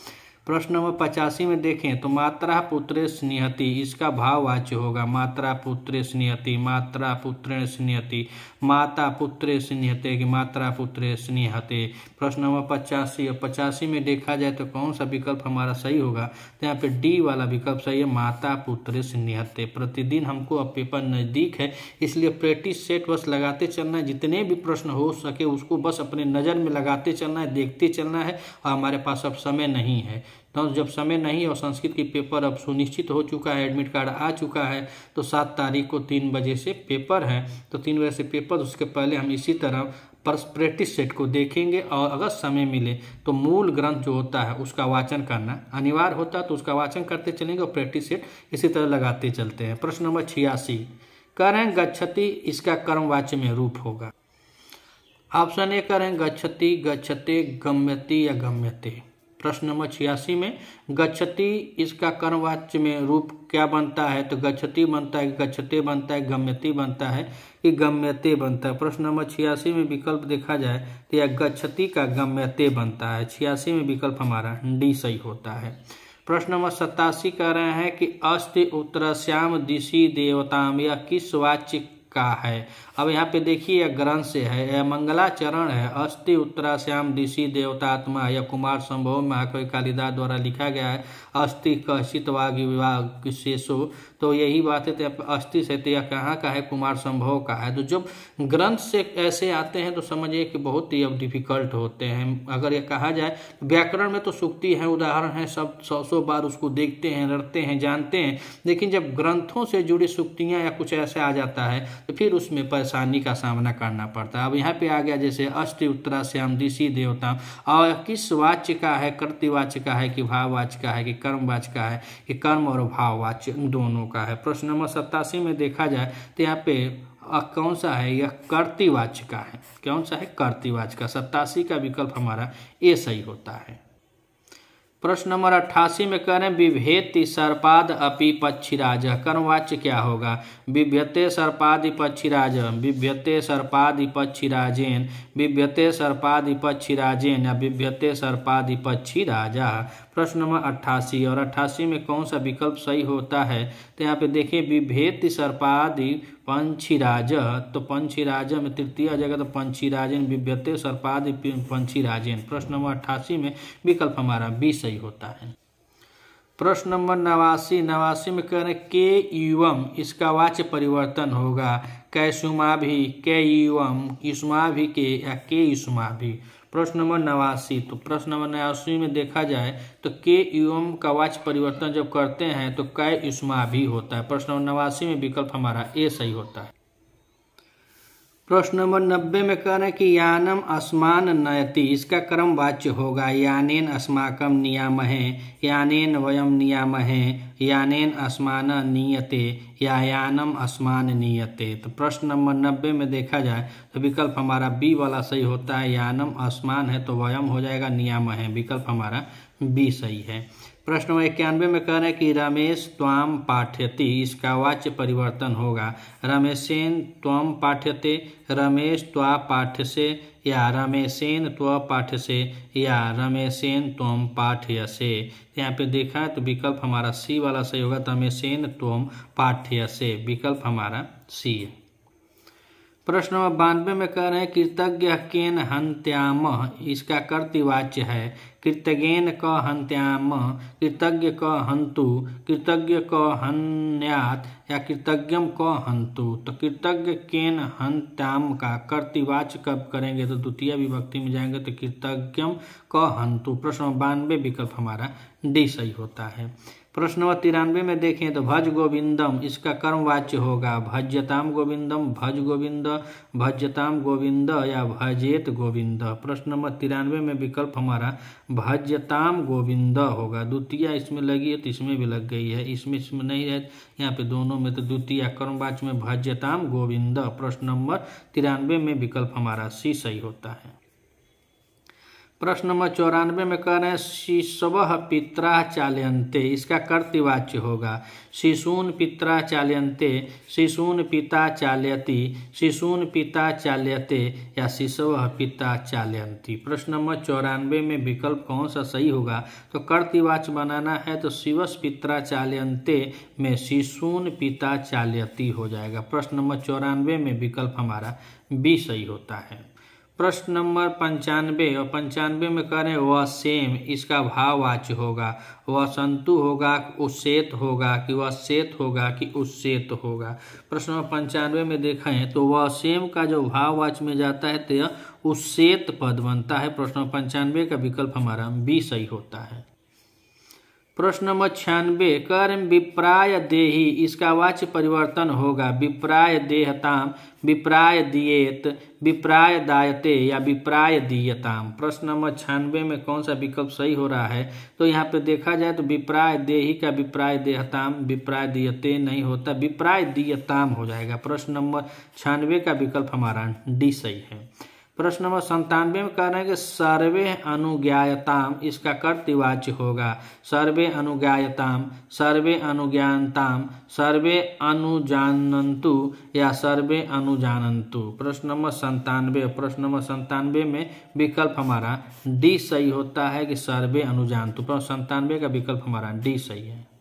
S1: प्रश्न नंबर 85 में देखें तो मात्रा पुत्रे स्नेहति, इसका भाववाच्य होगा मात्रा पुत्रे स्नेहति, मात्रा पुत्रेण स्नेहति, माता पुत्रे स्नेहते कि मात्रा पुत्रे स्नेहते। प्रश्न नंबर 85 और 85 में देखा जाए तो कौन सा विकल्प हमारा सही होगा? तो यहाँ पे डी वाला विकल्प सही है माता पुत्रे स्नेहते। प्रतिदिन हमको अब पेपर नज़दीक है इसलिए प्रैक्टिस सेट बस लगाते चलना है, जितने भी प्रश्न हो सके उसको बस अपने नज़र में लगाते चलना है, देखते चलना है। और हमारे पास अब समय नहीं है, तो जब समय नहीं और संस्कृत की पेपर अब सुनिश्चित हो चुका है, एडमिट कार्ड आ चुका है, तो 7 तारीख को 3 बजे से पेपर है, तो 3 बजे से पेपर, उसके पहले हम इसी तरह पर प्रैक्टिस सेट को देखेंगे और अगर समय मिले तो मूल ग्रंथ जो होता है उसका वाचन करना अनिवार्य होता है, तो उसका वाचन करते चलेंगे और प्रैक्टिस सेट इसी तरह लगाते चलते हैं। प्रश्न नंबर 86 कह रहे हैं गच्छति, इसका कर्मवाच्य में रूप होगा। ऑप्शन ए कह रहे हैं गच्छति, गच्छते, गम्यति या गम्यते। प्रश्न नंबर 86 में गच्छति इसका कर्मवाच्य में रूप क्या बनता है? तो गच्छति बनता है, गच्छते बनता है, गम्यति बनता है कि गम्यते बनता है। प्रश्न नंबर 86 में विकल्प देखा जाए तो यह गच्छति का गम्यते बनता है। 86 में विकल्प हमारा डी सही होता है। प्रश्न नंबर 87 कह रहे हैं कि अस्ति उत्तरस्याम दिशि देवताम, यह किस वाच्य का है? अब यहाँ पे देखिए यह ग्रंथ से है, यह मंगलाचरण है। अस्ति उत्तराश्याम दिशि देवतात्मा, यह कुमार संभव महाकवि कालिदास द्वारा लिखा गया है। अस्ति कश्चित वाग विवाह शेषो, तो यही बात है। तो अस्ति से तो यह कहाँ का है? कुमार संभव का है। तो जब ग्रंथ से ऐसे आते हैं तो समझिए कि बहुत ही अब डिफिकल्ट होते हैं। अगर ये कहा जाए व्याकरण में तो सूक्ति है, उदाहरण है, सब 100 बार उसको देखते हैं, रटते हैं, जानते हैं, लेकिन जब ग्रंथों से जुड़ी सूक्तियाँ या कुछ ऐसे आ जाता है तो फिर उसमें परेशानी का सामना करना पड़ता है। अब यहाँ पे आ गया जैसे अस्ति उत्तराश्याम दिशि देवता, और किस वाच्य का है? कर्तृवाच्य का है कि भाववाच्य का है कि कर्मवाच्य का है कि कर्म और भाववाच्य दोनों का है। प्रश्न नंबर 87 में देखा जाए तो यहाँ पे कौन सा है? यह कर्तृवाच्य का है। कौन सा है? कर्तृवाच्य का। 87 का विकल्प हमारा ए सही होता है। प्रश्न नंबर 88 में कह रहे हैं बिभेति सर्पाद अपि पक्षीराज, कर्मवाच्य क्या होगा? बिभ्यते सर्पादि पक्षीराज, बिभ्यते सर्पादि पक्षीराजेन, बिभ्यते सर्पादि पक्षीराजेन या बिभ्यते सर्पादि पक्षीराजा। प्रश्न नंबर 88 और 88 में कौन सा विकल्प सही होता है? तो यहाँ पे देखिए बिभेति सर्पादि पंछीराज, तो पंछीराज में तृतीय आ जाएगा, तो पंछीराजेन बिभ्यते सर्पादि पंछीराजेन। प्रश्न नंबर 88 में विकल्प हमारा बी सही होता है। प्रश्न नंबर 89 में कह रहे हैं के युवम, इसका वाच्य परिवर्तन होगा कैसुमा भी, के युवम, युष्मा भी के या के युष्मा भी। प्रश्न नंबर 89, तो प्रश्न नंबर 89 में देखा जाए तो के युवम का वाच्य परिवर्तन जब करते हैं तो कै युष्मा भी होता है। प्रश्न नंबर 89 में विकल्प हमारा ए सही होता है। प्रश्न नंबर 90 में कह रहे हैं कि यानम अस्मान नयति, इसका कर्म वाच्य होगा यानेन अस्माकम नियामहे, यानेन वयम नियामहे, यानेन अस्मान नीयते या यानम अस्मान नीयते। तो प्रश्न नंबर 90 में देखा जाए तो विकल्प हमारा बी वाला सही होता है। यानम अस्मान है तो वयम हो जाएगा, नियामहे विकल्प हमारा बी सही है। प्रश्न नंबर 91 में कह रहे हैं कि रमेश त्वाम पाठयति, इसका वाच्य परिवर्तन होगा रमेशेन त्वम पाठ्यते, रमेश त्वा पाठ्यसे, या रमेशेन त्व पाठ्यसे, या रमेशेन त्वम पाठ्यसे। यहाँ पे देखा है तो विकल्प हमारा सी वाला सही होगा, रमेशेन त्वम पाठ्यसे, विकल्प हमारा सी है। प्रश्न नंबर 92 में कह रहे हैं कृतज्ञ केन हन्त्याम, इसका कर्तृवाच्य है कृतज्ञेन क हन्त्याम, कृतज्ञ क हन्तु, कृतज्ञ क हन्यात्, या कृतज्ञम क हन्तु। तो कृतज्ञ केन हन्त्याम का कर्तृवाच्य कब करेंगे तो द्वितीय विभक्ति में जाएंगे तो कृतज्ञम क हन्तु। प्रश्न नंबर 92 विकल्प हमारा डी सही होता है। प्रश्न नंबर 93 में देखें तो भज गोविंदम, इसका कर्मवाच्य होगा भज्यताम गोविंदम, भज गोविंद, भज्यताम गोविंद, या भजेत गोविंद। प्रश्न नंबर 93 में विकल्प हमारा भज्यताम गोविंद होगा। द्वितीय इसमें लगी है तो इसमें भी लग गई है, इसमें नहीं है यहाँ पे दोनों में, तो द्वितीय कर्मवाच्य में भज्यताम गोविंद। प्रश्न नंबर 93 में विकल्प हमारा सी सही होता है। प्रश्न नंबर 94 में कह रहे हैं शिशवः पित्रा चाल्यन्ते, इसका कर्तृवाच्य होगा शिशून पित्रा चाल्यन्ते, शिशून पिता चाल्यति, शिशून पिता चाल्यते, या शिशवः पिता चाल्यन्ति। प्रश्न नंबर 94 में विकल्प कौन सा सही होगा तो कर्तृवाच्य बनाना है तो शिवस पित्रा चाल्यन्ते में शिशून पिता चाल्यति हो जाएगा। प्रश्न नंबर 94 में विकल्प हमारा बी सही होता है। प्रश्न नंबर 95 और 95 में कह रहे हैं वह सेम, इसका भाववाच्य होगा वह संतु होगा, उसेत होगा, कि वह सेत होगा कि उसेत होगा। प्रश्न नंबर 95 में देखा है तो वह सेम का जो भाववाच्य में जाता है तो यह उसेत पद बनता है। प्रश्न नंबर 95 का विकल्प हमारा बी सही होता है। प्रश्न नंबर 96 कर्म विप्राय देहि, इसका वाच्य परिवर्तन होगा विप्राय देहताम, विप्राय दियेत, विप्राय दायते, या विप्राय दीयताम। प्रश्न नंबर 96 में कौन सा विकल्प सही हो रहा है तो यहाँ पे देखा जाए तो विप्राय देहि का विप्राय देहताम, विप्राय दियते नहीं होता, विप्राय दीयताम हो जाएगा। प्रश्न नंबर 96 का विकल्प हमारा डी सही है। प्रश्न नंबर 97 में कह रहे हैं कि सर्वे अनुज्ञायताम, इसका कर्तृवाच्य होगा सर्वे अनुज्ञायताम, सर्वे अनुज्ञानताम, सर्वे अनुजानन्तु, या सर्वे अनुजानन्तु। प्रश्न नंबर 97, प्रश्न नंबर 97 में विकल्प हमारा डी सही होता है कि सर्वे अनुजानन्तु। प्रश्न 97 का विकल्प हमारा डी सही है।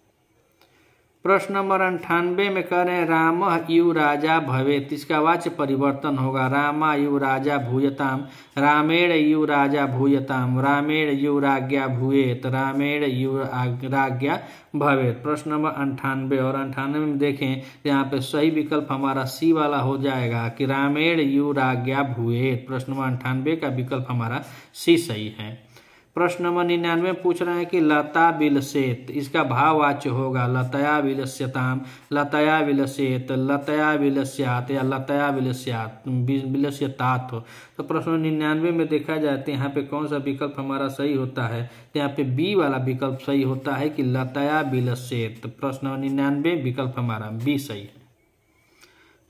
S1: प्रश्न नंबर 98 में कह रहे हैं राम यु राजा भवेत, इसका वाच्य परिवर्तन होगा रामा यु राजा भूयताम, रामेण यु राजा भूयताम, रामेण यु राज्ञा भूयेत, रामेण यु राज्ञा भवेत। प्रश्न नंबर 98 और 98 में देखें तो यहाँ पे सही विकल्प हमारा सी वाला हो जाएगा कि रामेण यु राज्ञा भूयेत। प्रश्न नंबर 98 का विकल्प हमारा सी सही है। प्रश्न नंबर 99 में पूछ रहे हैं कि लता विलसेत, इसका भाववाच्य होगा लतया विलस्यताम, लतया विलसेत, लतया विलस्यात, या लतया विलस्यतात। तो प्रश्न 99 में देखा जाए तो यहाँ पे कौन सा विकल्प हमारा सही होता है तो यहाँ पे बी वाला विकल्प सही होता है कि लतया विलसेत। प्रश्न नंबर 99 विकल्प हमारा बी सही है।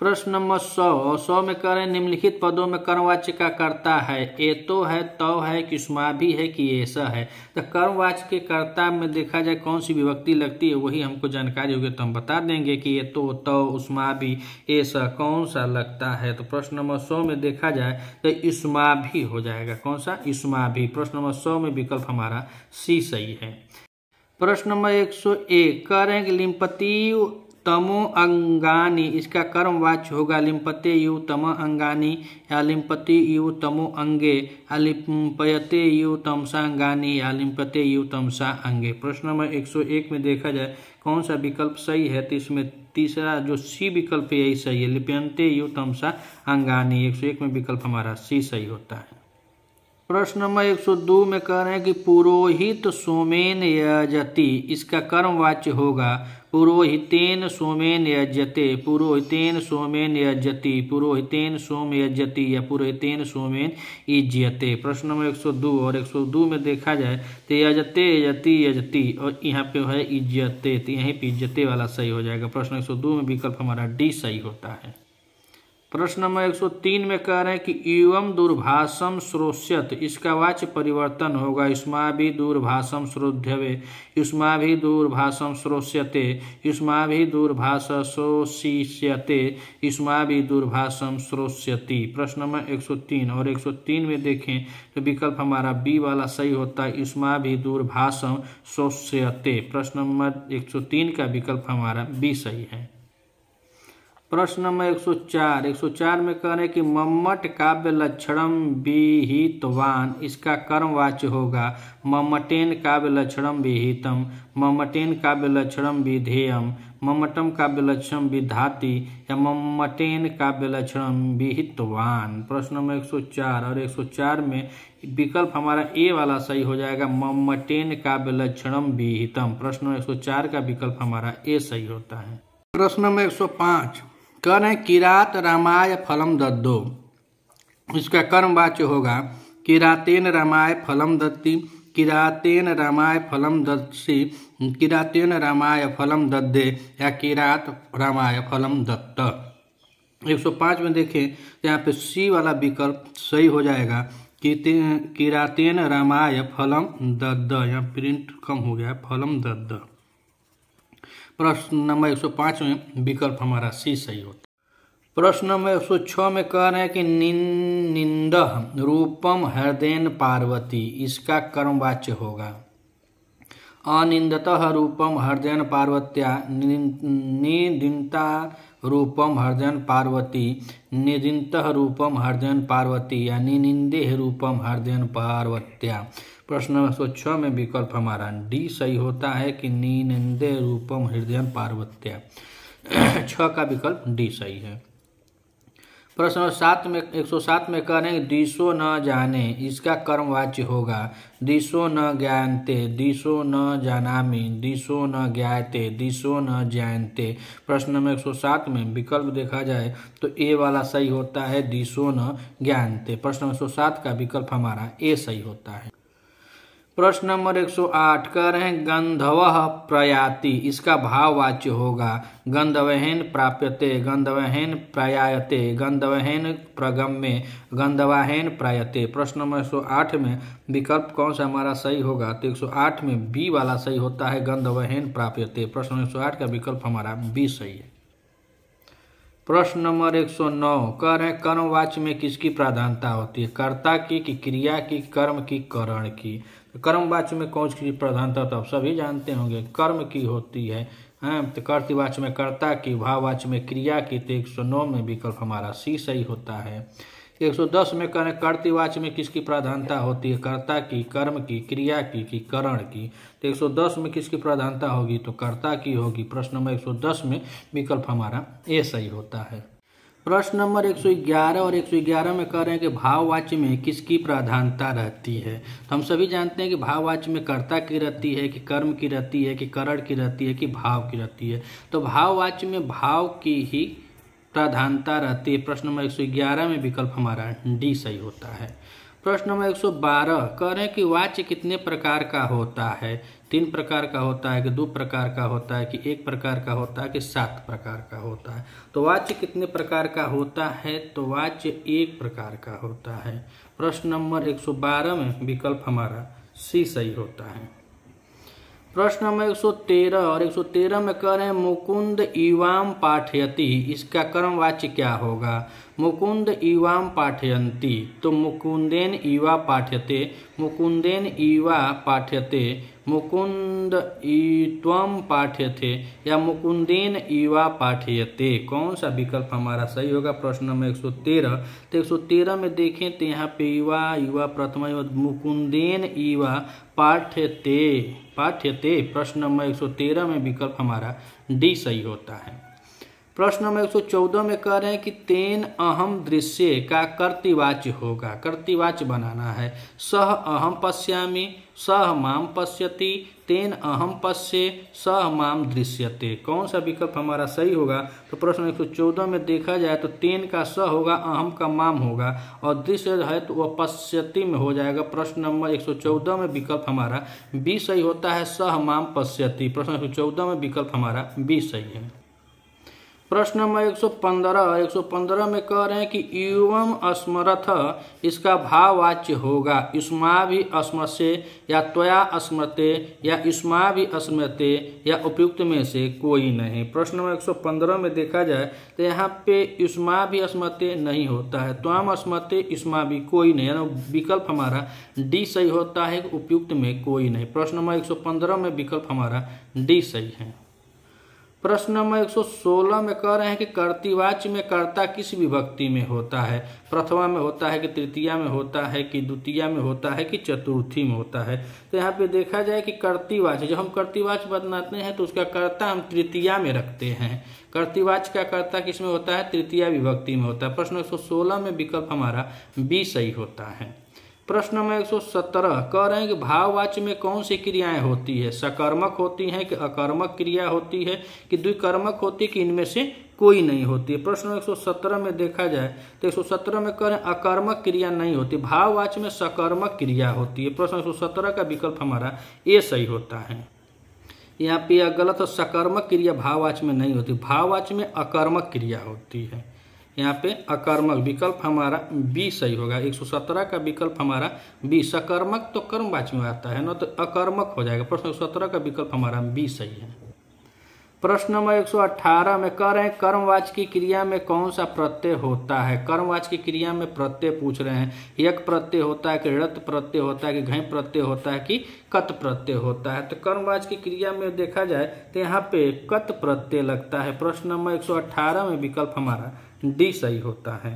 S1: प्रश्न नंबर 100 में कह रहे हैं निम्नलिखित पदों में कर्मवाच्य का कर्ता है एतो है, तो है, किस्मा भी है कि ऐसा है। तो कर्मवाच्य के कर्ता में देखा जाए कौन सी विभक्ति लगती है वही हमको जानकारी होगी तो हम बता देंगे कि एतो, तो, उस्मा भी, ऐसा कौन सा लगता है। तो प्रश्न नंबर 100 में देखा जाए तो इस्मा भी हो जाएगा। कौन सा? इस्मा भी। प्रश्न नंबर 100 में विकल्प हमारा सी सही है। प्रश्न नंबर 101 कह रहे हैं कि लिम्पति तमो अंगानी, इसका कर्मवाच्य होगा लिम्पते यु तम अंगानी, या लिम्पति यु तमो अंगे, या लिम्पयते यु तमसा अंगानी, या लिम्पते यु तमसा अंगे। प्रश्न नंबर 101 में देखा जाए कौन सा विकल्प सही है तो इसमें तीसरा जो सी विकल्प है यही सही है, लिप्यन्ते यु तमसा अंगानी। 101 में विकल्प हमारा सी सही होता है। प्रश्न नंबर 102 में कह रहे हैं कि पुरोहित सोमेन यजति, इसका कर्मवाच्य होगा पुरोहितेन सोमेन यज्यते, पुरोहितेन सोमेन यज्यति, पुरोहितेन सोम यज्यति, या पुरोहितेन सोमेन इज्यते। प्रश्न नंबर 102 और 102 में देखा जाए तो यजते यजति यजति और यहाँ पे है इज्यते, तो यहीं पे इज्यते वाला सही हो जाएगा। प्रश्न 102 में विकल्प हमारा डी सही होता है। प्रश्न नंबर 103 में कह रहे हैं कि एवं दूरभाषम श्रोष्यत, इसका वाच्य परिवर्तन होगा युष्माभि दूरभाषम श्रोध्यवे, युष्माभि दूरभाषम श्रोष्यते, युष्माभि दूरभाष श्रोष्यते, युष्माभि दूरभाषम श्रोष्यति। प्रश्न नंबर 103 और 103 में देखें तो विकल्प हमारा बी वाला सही होता है, युष्माभि दूरभाषम श्रोष्यते। प्रश्न नंबर 103 का विकल्प हमारा बी सही है। प्रश्न नंबर 104 में कह रहे हैं कि मम्मट काव्य लक्षणम विहितवान, इसका कर्मवाच्य होगा मम्मटेन काव्य लक्षणम विहितम, मम्मटेन काव्य लक्षणम विधेयम, मम्मटम काव्य लक्षणम विधाति या मम्मटेन काव्य लक्षणम विहितवान। प्रश्न नंबर 104 और 104 में विकल्प हमारा ए वाला सही हो जाएगा मम्मटेन काव्य लक्षणम विहितम। प्रश्न नंबर 104 का विकल्प हमारा ए सही होता है। प्रश्न नंबर 105 कह रहे हैं किरात रामाय फलम दद्दो, इसका कर्मवाच्य होगा किरातेन रामाय फलम दत्ति, किरातेन रामाय फलम दत्सि, किरातेन रामाय फलम दद्दे या किरात रामाय फलम दत्त। 105 में देखें तो यहाँ पे सी वाला विकल्प सही हो जाएगा किरातेन रामाय फलम दद्द, यहाँ प्रिंट कम हो गया फलम दद्द। प्रश्न नंबर 105 में विकल्प हमारा सी सही होता है। प्रश्न नंबर 106 में कह रहे हैं कि निंदः रूपम हृदयन पार्वती, इसका कर्मवाच्य होगा अनिंदतः रूपम हृदयन पार्वत्या, निदिनता रूपम हृदयन पार्वती, निदिनतः रूपम हृदयन पार्वती या निनिंदेह रूपम हृदयन पार्वत्या। प्रश्न नंबर 106 में विकल्प हमारा डी सही होता है कि निनिंदे रूपम हृदयन पार्वत्या। 6 का विकल्प डी सही है। प्रश्न नंबर 107 में कह रहे हैं दिशो न जाने, इसका कर्मवाच्य होगा दिशो न ज्ञानते, दिशो न जानामि, दिशो न ज्ञायते, दिशो न ज्ञानते। प्रश्न नंबर 107 में विकल्प देखा जाए तो ए वाला सही होता है दिशो न ज्ञानते। प्रश्न नंबर 107 का विकल्प हमारा ए सही होता है। प्रश्न नंबर 108 कह रहे हैं गंधवः प्रयाति, इसका भाववाच्य होगा गंधवहेन प्राप्यते, गंधवहेन प्रयायते, गंधवहेन प्रगम्य, गंधवाहेन प्रायते। प्रश्न नंबर 108 में विकल्प कौन सा हमारा सही होगा तो 108 में बी वाला सही होता है गंधवहेन प्राप्यते। प्रश्न नंबर 108 का विकल्प हमारा बी सही है। प्रश्न नंबर 109 कह रहे हैं कर्मवाच्य में किसकी प्राधान्यता होती है, कर्ता की कि क्रिया की, कर्म की, करण की। कर्मवाच्य में कौन सी प्रधानता तो आप सभी जानते होंगे कर्म की होती है, तो कर्तृवाच्य में कर्ता की, भाववाच्य में क्रिया की। तो 109 में विकल्प हमारा सी सही होता है। 110 में करें कर्तृवाच्य में किसकी प्रधानता होती है, कर्ता की, कर्म की, क्रिया की कि करण की। तो 110 में किसकी प्रधानता होगी तो कर्ता की होगी। प्रश्न नंबर 110 में विकल्प हमारा ए सही होता है। प्रश्न नंबर 111 और 111 में कह रहे हैं कि भाववाच्य में किसकी प्रधानता रहती है। तो हम सभी जानते हैं कि भाववाच्य में कर्ता की रहती है कि कर्म की रहती है कि करण की रहती है कि भाव की रहती है। तो भाववाच्य में भाव की ही प्रधानता रहती है। प्रश्न नंबर 111 में विकल्प हमारा डी सही होता है। प्रश्न नंबर 112 कह रहे हैं कि वाच्य कितने प्रकार का होता है। 3 प्रकार का होता है कि 2 प्रकार का होता है कि 1 प्रकार का होता है कि 7 प्रकार का होता है। तो वाच्य कितने प्रकार का होता है तो वाच्य 1 प्रकार का होता है। प्रश्न नंबर 112 में विकल्प हमारा सी सही होता है। प्रश्न नंबर 113 और 113 में कह रहे हैं मुकुंद इवाम पाठयति, इसका कर्मवाच्य क्या होगा। मुकुंद इवाम पाठयन्ति, तो मुकुंदेन इवा पाठ्यते, मुकुंदेन इवा पाठ्यते, मुकुंद त्वम पाठ्यते या मुकुंदेन इवा पाठ्यते। कौन सा विकल्प हमारा सही होगा। प्रश्न नंबर 113 तो 113 में देखें तो यहाँ पे युवा प्रथम मुकुंदेन इवा पाठ्यते पाठ्यते। प्रश्न नंबर 113 में विकल्प हमारा डी सही होता है। प्रश्न नंबर 114 में कह रहे हैं कि तेन अहम दृश्य का कर्तृवाच्य होगा। कर्तृवाच्य बनाना है सह अहम पश्यामि, सह माम पश्यति, तेन अहम पश्ये, सह माम दृश्यते। कौन सा विकल्प हमारा सही होगा तो प्रश्न 114 में देखा जाए तो तेन का स होगा, अहम का माम होगा और दृश्य है तो वह पश्यति में हो जाएगा। प्रश्न नंबर 114 में विकल्प हमारा बी सही होता है, सह माम पश्यति। प्रश्न 114 में विकल्प हमारा बी सही है। प्रश्न नंबर 115 में कह रहे हैं कि एवं अस्मरथ इसका भाववाच्य होगा युष्माभि अस्मृश्य या त्वया अस्मृते या युष्माभि अस्मृते या उपयुक्त में से कोई नहीं। प्रश्न नंबर 115 में देखा जाए तो यहाँ पे युष्माभि अस्मृते नहीं होता है, त्वाम अस्मृते युष्माभि कोई नहीं, यानी विकल्प हमारा डी सही होता है, उपयुक्त में कोई नहीं। प्रश्न नंबर 115 में विकल्प हमारा डी सही है। प्रश्न नंबर 116 में कह रहे हैं कि कर्तृवाच्य में कर्ता किस विभक्ति में होता है, प्रथमा में होता है कि तृतीया में होता है कि द्वितीया में होता है कि चतुर्थी में होता है। तो यहाँ पे देखा जाए कि कर्तृवाच्य, जब हम कर्तृवाच्य बनाते हैं तो उसका कर्ता हम तृतीया में रखते हैं। कर्तृवाच्य का कर्ता किस में होता है, तृतीया विभक्ति में होता है। प्रश्न 116 में विकल्प हमारा बी सही होता है। प्रश्न नंबर 117 कह रहे हैं कि भाववाच्य में कौन सी क्रियाएं होती है, सकर्मक होती हैं कि अकर्मक क्रिया होती है कि द्विकर्मक होती है कि इनमें से कोई नहीं होती है। प्रश्न 117 में देखा जाए तो 117 में कह रहे हैं अकर्मक क्रिया नहीं होती, भाववाच्य में सकर्मक क्रिया होती है। प्रश्न 117 का विकल्प हमारा ए सही होता है। यहाँ पे यह गलत है, सकर्मक क्रिया भाववाच्य में नहीं होती, भाववाच्य में अकर्मक क्रिया होती है। यहाँ पे अकर्मक विकल्प हमारा बी सही होगा। 117 का विकल्प हमारा बी, सकर्मक तो कर्मवाच्य में आता है ना, तो अकर्मक हो जाएगा। प्रश्न 117 का विकल्प हमारा बी सही है। प्रश्न नंबर 118 में कह रहे हैं कर्मवाच्य की क्रिया में कौन सा प्रत्यय होता है। कर्मवाच्य की क्रिया में प्रत्यय पूछ रहे हैं, यक प्रत्यय होता है कि ऋत प्रत्यय होता है कि घय प्रत्यय होता है कि कत प्रत्यय होता है। तो कर्मवाच्य की क्रिया में देखा जाए तो यहाँ पे कत प्रत्यय लगता है। प्रश्न नंबर 118 में विकल्प हमारा डी सही होता है।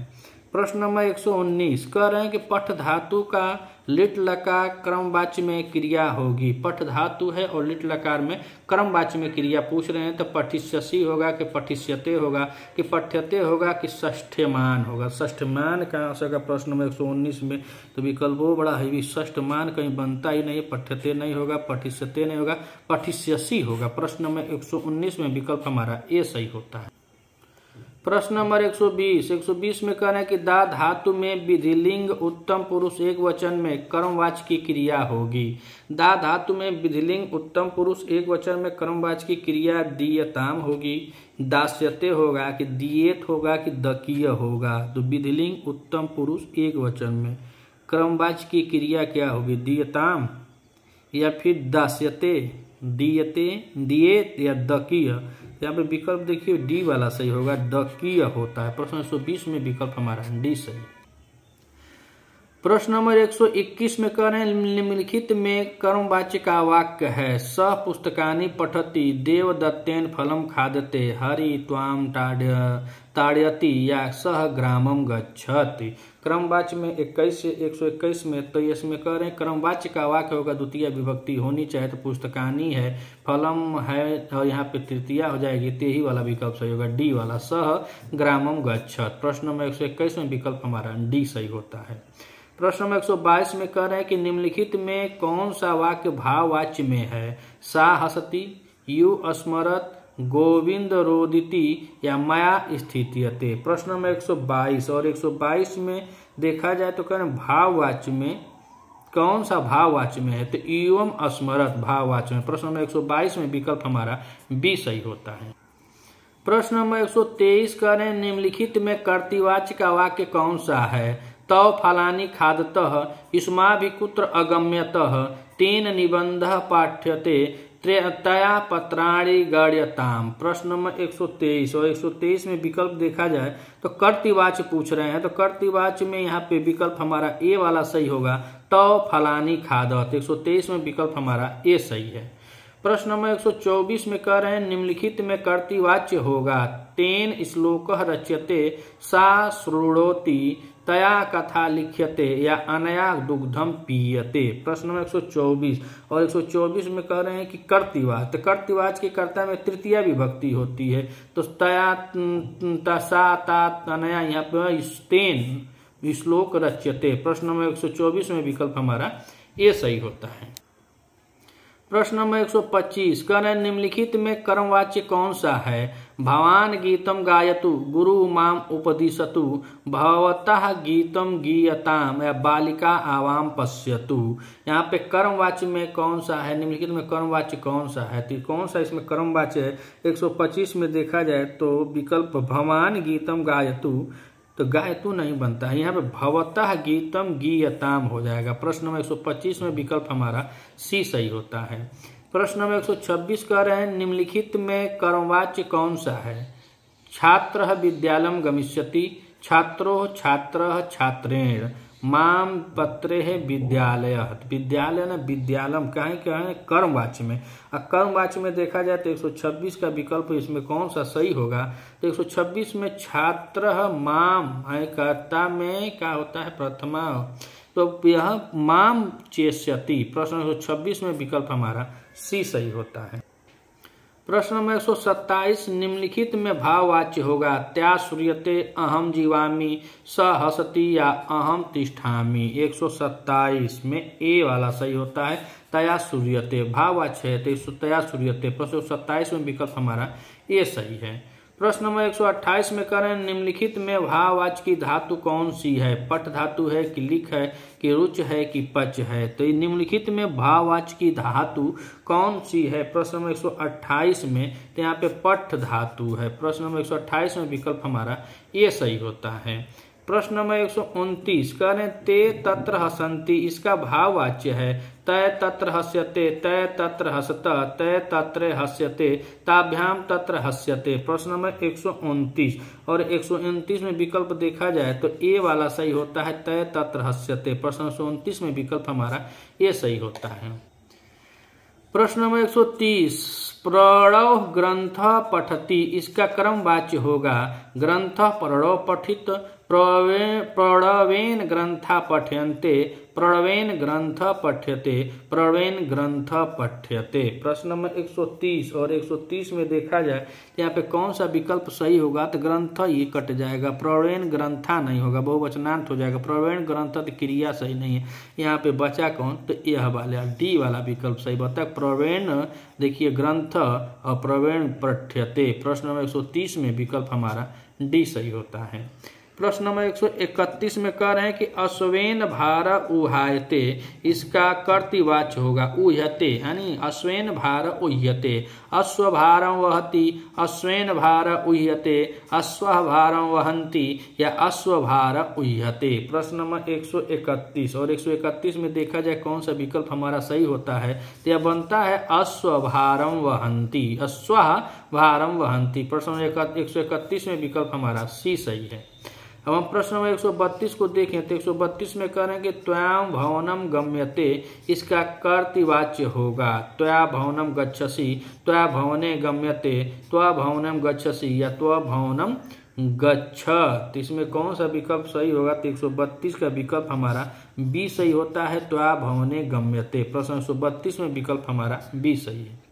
S1: प्रश्न नंबर 119 कह रहे हैं कि पठ धातु का लिट लकार क्रमवाच्य में क्रिया होगी। पठ धातु है और लिट लकार में क्रमवाच्य में क्रिया पूछ रहे हैं, तो पठिष्यसि होगा कि पठिष्यते होगा कि पठ्यते होगा कि षष्ठ्यमान होगा। षष्ठ्यमान कहाँ से होगा प्रश्न नंबर 119 में, तो विकल्प वो बड़ा है, षष्ठ्यमान कहीं बनता ही नहीं, पठ्यते नहीं होगा, पठिष्यते नहीं होगा, पठिष्यसि होगा। प्रश्न नंबर 119 में विकल्प हमारा ए सही होता है। प्रश्न नंबर 120 में कह रहे हैं कि दा धातु में विधिलिंग उत्तम पुरुष एक वचन में कर्मवाच्य की क्रिया होगी। दा धातु में विधिलिंग उत्तम पुरुष एक वचन में कर्मवाच्य की क्रिया दीयताम होगी, दास्यते होगा कि दियेत होगा कि दकीय होगा। तो विधिलिंग उत्तम पुरुष एक वचन में कर्मवाच्य की क्रिया क्या होगी, दीयताम या फिर दास्यते, दियते, दियेत या दकीय। यहाँ पे विकल्प देखिए डी वाला सही होगा, दकीय होता है। प्रश्न 120 में विकल्प हमारा डी सही। प्रश्न नंबर 121 में कह रहे हैं निम्नलिखित में कर्मवाच्य का वाक्य है, स पुस्तकानि पठति देवदत्तेन फलम खादते हरि त्वाम ताड़यति या सह ग्रामम गच्छति। क्रमवाच्य में 21 से 121 में, तो इसमें कह रहे हैं क्रमवाच्य का वाक्य होगा, द्वितीय विभक्ति होनी चाहिए, तो पुस्तकानि है, फलम है और यहाँ पे तृतीया हो जाएगी, ते ही वाला विकल्प सही होगा, डी वाला, सह ग्रामम गच्छत। प्रश्न नंबर 121 में विकल्प हमारा डी सही होता है। प्रश्न नंबर 122 में कह रहे हैं कि निम्नलिखित में कौन सा वाक्य भाववाच्य में है, सा हसति, यु स्मरत, गोविंद रोदिति या माया स्थितियते। प्रश्न नंबर 122 और 122 में देखा जाए तो कह रहे हैं भाववाच्य में कौन सा भाववाच्य में है, तो एवं स्मरत भाववाच्य में। प्रश्न नंबर 122 में विकल्प हमारा बी सही होता है। प्रश्न नंबर 123 कह रहे हैं निम्नलिखित में कर्तृवाच्य का वाक्य कौन सा है, तव फलानि खादतः युष्माभिकुत्र अगम्यतः तेन निबंधः पाठ्यते तया पत्राणि गण्यताम्। प्रश्न नंबर 123 और 123 में विकल्प देखा जाए तो कर्तृवाच्य पूछ रहे हैं, तो कर्तृवाच्य में यहाँ पे विकल्प हमारा ए वाला सही होगा, तव फलानि खादत। 123 में विकल्प हमारा ए सही है। प्रश्न नंबर 124 में कह रहे हैं निम्नलिखित में कर्तृवाच्य होगा, तेन श्लोकः रच्यते सा शृणोति तया कथा लिख्यते या अनया दुग्धम पीयते। प्रश्न नंबर 124 और 124 में कह रहे हैं कि कर्तृवाच्य, तो कर्तृवाच्य के कर्ता में तृतीया विभक्ति होती है, तो तया तसा ता अनया यहाँ पे तेन श्लोक रच्यते। प्रश्न नंबर 124 में विकल्प हमारा ए सही होता है। प्रश्न नंबर 125 कह रहे निम्नलिखित में कर्मवाच्य कौन सा है? भवान गीतम गायतु, गुरु माम उपदिशतु, भवतः गीतम गीयताम, या बालिका आवाम पश्यतु। यहाँ पे कर्मवाच्य में कौन सा है? निम्नलिखित में कर्मवाच्य कौन सा है? तो कौन सा इसमें कर्मवाच्य है? 125 में देखा जाए तो विकल्प भवान गीतम गायतु, तो गायतु नहीं बनता है, यहाँ पे भवतः गीतम गीयताम हो जाएगा। प्रश्न नंबर 125 में विकल्प हमारा सी सही होता है। प्रश्न नंबर 126 कह रहे हैं निम्नलिखित में कर्मवाच्य कौन सा है? छात्रः विद्यालयं गमिष्यति, छात्रो छात्रः छात्रेण, माम पत्रे है विद्यालय। विद्यालय न विद्यालम कहें कर्मवाच्य में। अब कर्मवाच्य में देखा जाए तो 126 का विकल्प इसमें कौन सा सही होगा? तो 126 में छात्र माम कर्ता में क्या होता है? प्रथमा, तो यह माम चेष्यति। प्रश्न 126 में विकल्प हमारा सी सही होता है। प्रश्न नंबर 127 निम्नलिखित में भाववाच्य होगा? त्या श्रूयते अहम जीवामि, स हसति, या अहम तिष्ठामि। 127 में ए वाला सही होता है, तया श्रूयते भाववाच्य है तो तया श्रूयते। प्रश्न 127 में विकल्प हमारा ए सही है। प्रश्न नंबर 128 में कह रहे हैं निम्नलिखित में भाववाच्य की धातु कौन सी है? पठ धातु है कि लिख है कि रुच है कि पच है? तो निम्नलिखित में भाववाच्य की धातु कौन सी है? प्रश्न नंबर 128 में तो यहाँ पे पठ धातु है। प्रश्न नंबर 128 में विकल्प हमारा ये सही होता है। प्रश्न नंबर 129 कह रहे ते तत्र हसन्ति, इसका भाववाच्य है तय तत्र हस्यते, तय तत्र हसत, तय तत्र हस्यते, ताभ्याम तत्र हस्यते। प्रश्न नंबर 129 और 129 में विकल्प देखा जाए तो ए वाला सही होता है, तय तत्र हस्यते। प्रश्न 129 में विकल्प हमारा ये सही होता है। प्रश्न नंबर 130 प्रणव ग्रंथ पठति, इसका क्रमवाच्य होगा? ग्रंथ प्रणव पठित, प्रणवेन ग्रंथा पठ्यन्ते, प्रणवेन ग्रंथ पठ्यते, प्रणवेन ग्रंथ पठ्यते। प्रश्न नंबर 130 और 130 में देखा जाए यहाँ पे कौन सा विकल्प सही होगा? तो ग्रंथ ये कट जाएगा, प्रणवेन ग्रंथा नहीं होगा, बहुवचनांत हो जाएगा। प्रणवेन ग्रंथ क्रिया सही नहीं है, यहाँ पे बचा कौन? तो यह वाला डी वाला विकल्प सही बता। प्रणवेन देखिए ग्रंथ और प्रणवेन पठ्यते। प्रश्न नंबर 130 में विकल्प हमारा डी सही होता है। प्रश्न नंबर 131 में कह रहे हैं कि अश्वेन भार उहायते, इसका कर्तृवाच्य होगा उह्यते, यानी अश्वेन भार उह्यते, अश्व भारं वहति, अश्वेन भार उह्यते, अश्व भारं वहन्ति, या अश्व भार उह्यते। प्रश्न नंबर 131 और 131 में देखा जाए कौन सा विकल्प हमारा सही होता है? तो यह बनता है अश्व भारं वहन्ति, अश्व भारं वहन्ति। प्रश्न नंबर 131 में विकल्प हमारा सी सही है। अब हम प्रश्न नंबर 132 को देखें तो 132 में कह रहे हैं कि त्वयां भवनम गम्यते, इसका कर्तृवाच्य होगा त्वया भवनम गच्छसि, त्वया भवने गम्यते, त्वा भवनम गच्छसि, या त्वा भवनम गच्छ। तो इसमें कौन सा विकल्प सही होगा? तो 132 का विकल्प हमारा बी सही होता है, त्वा भवने गम्यते। प्रश्न 132 में विकल्प हमारा बी सही है।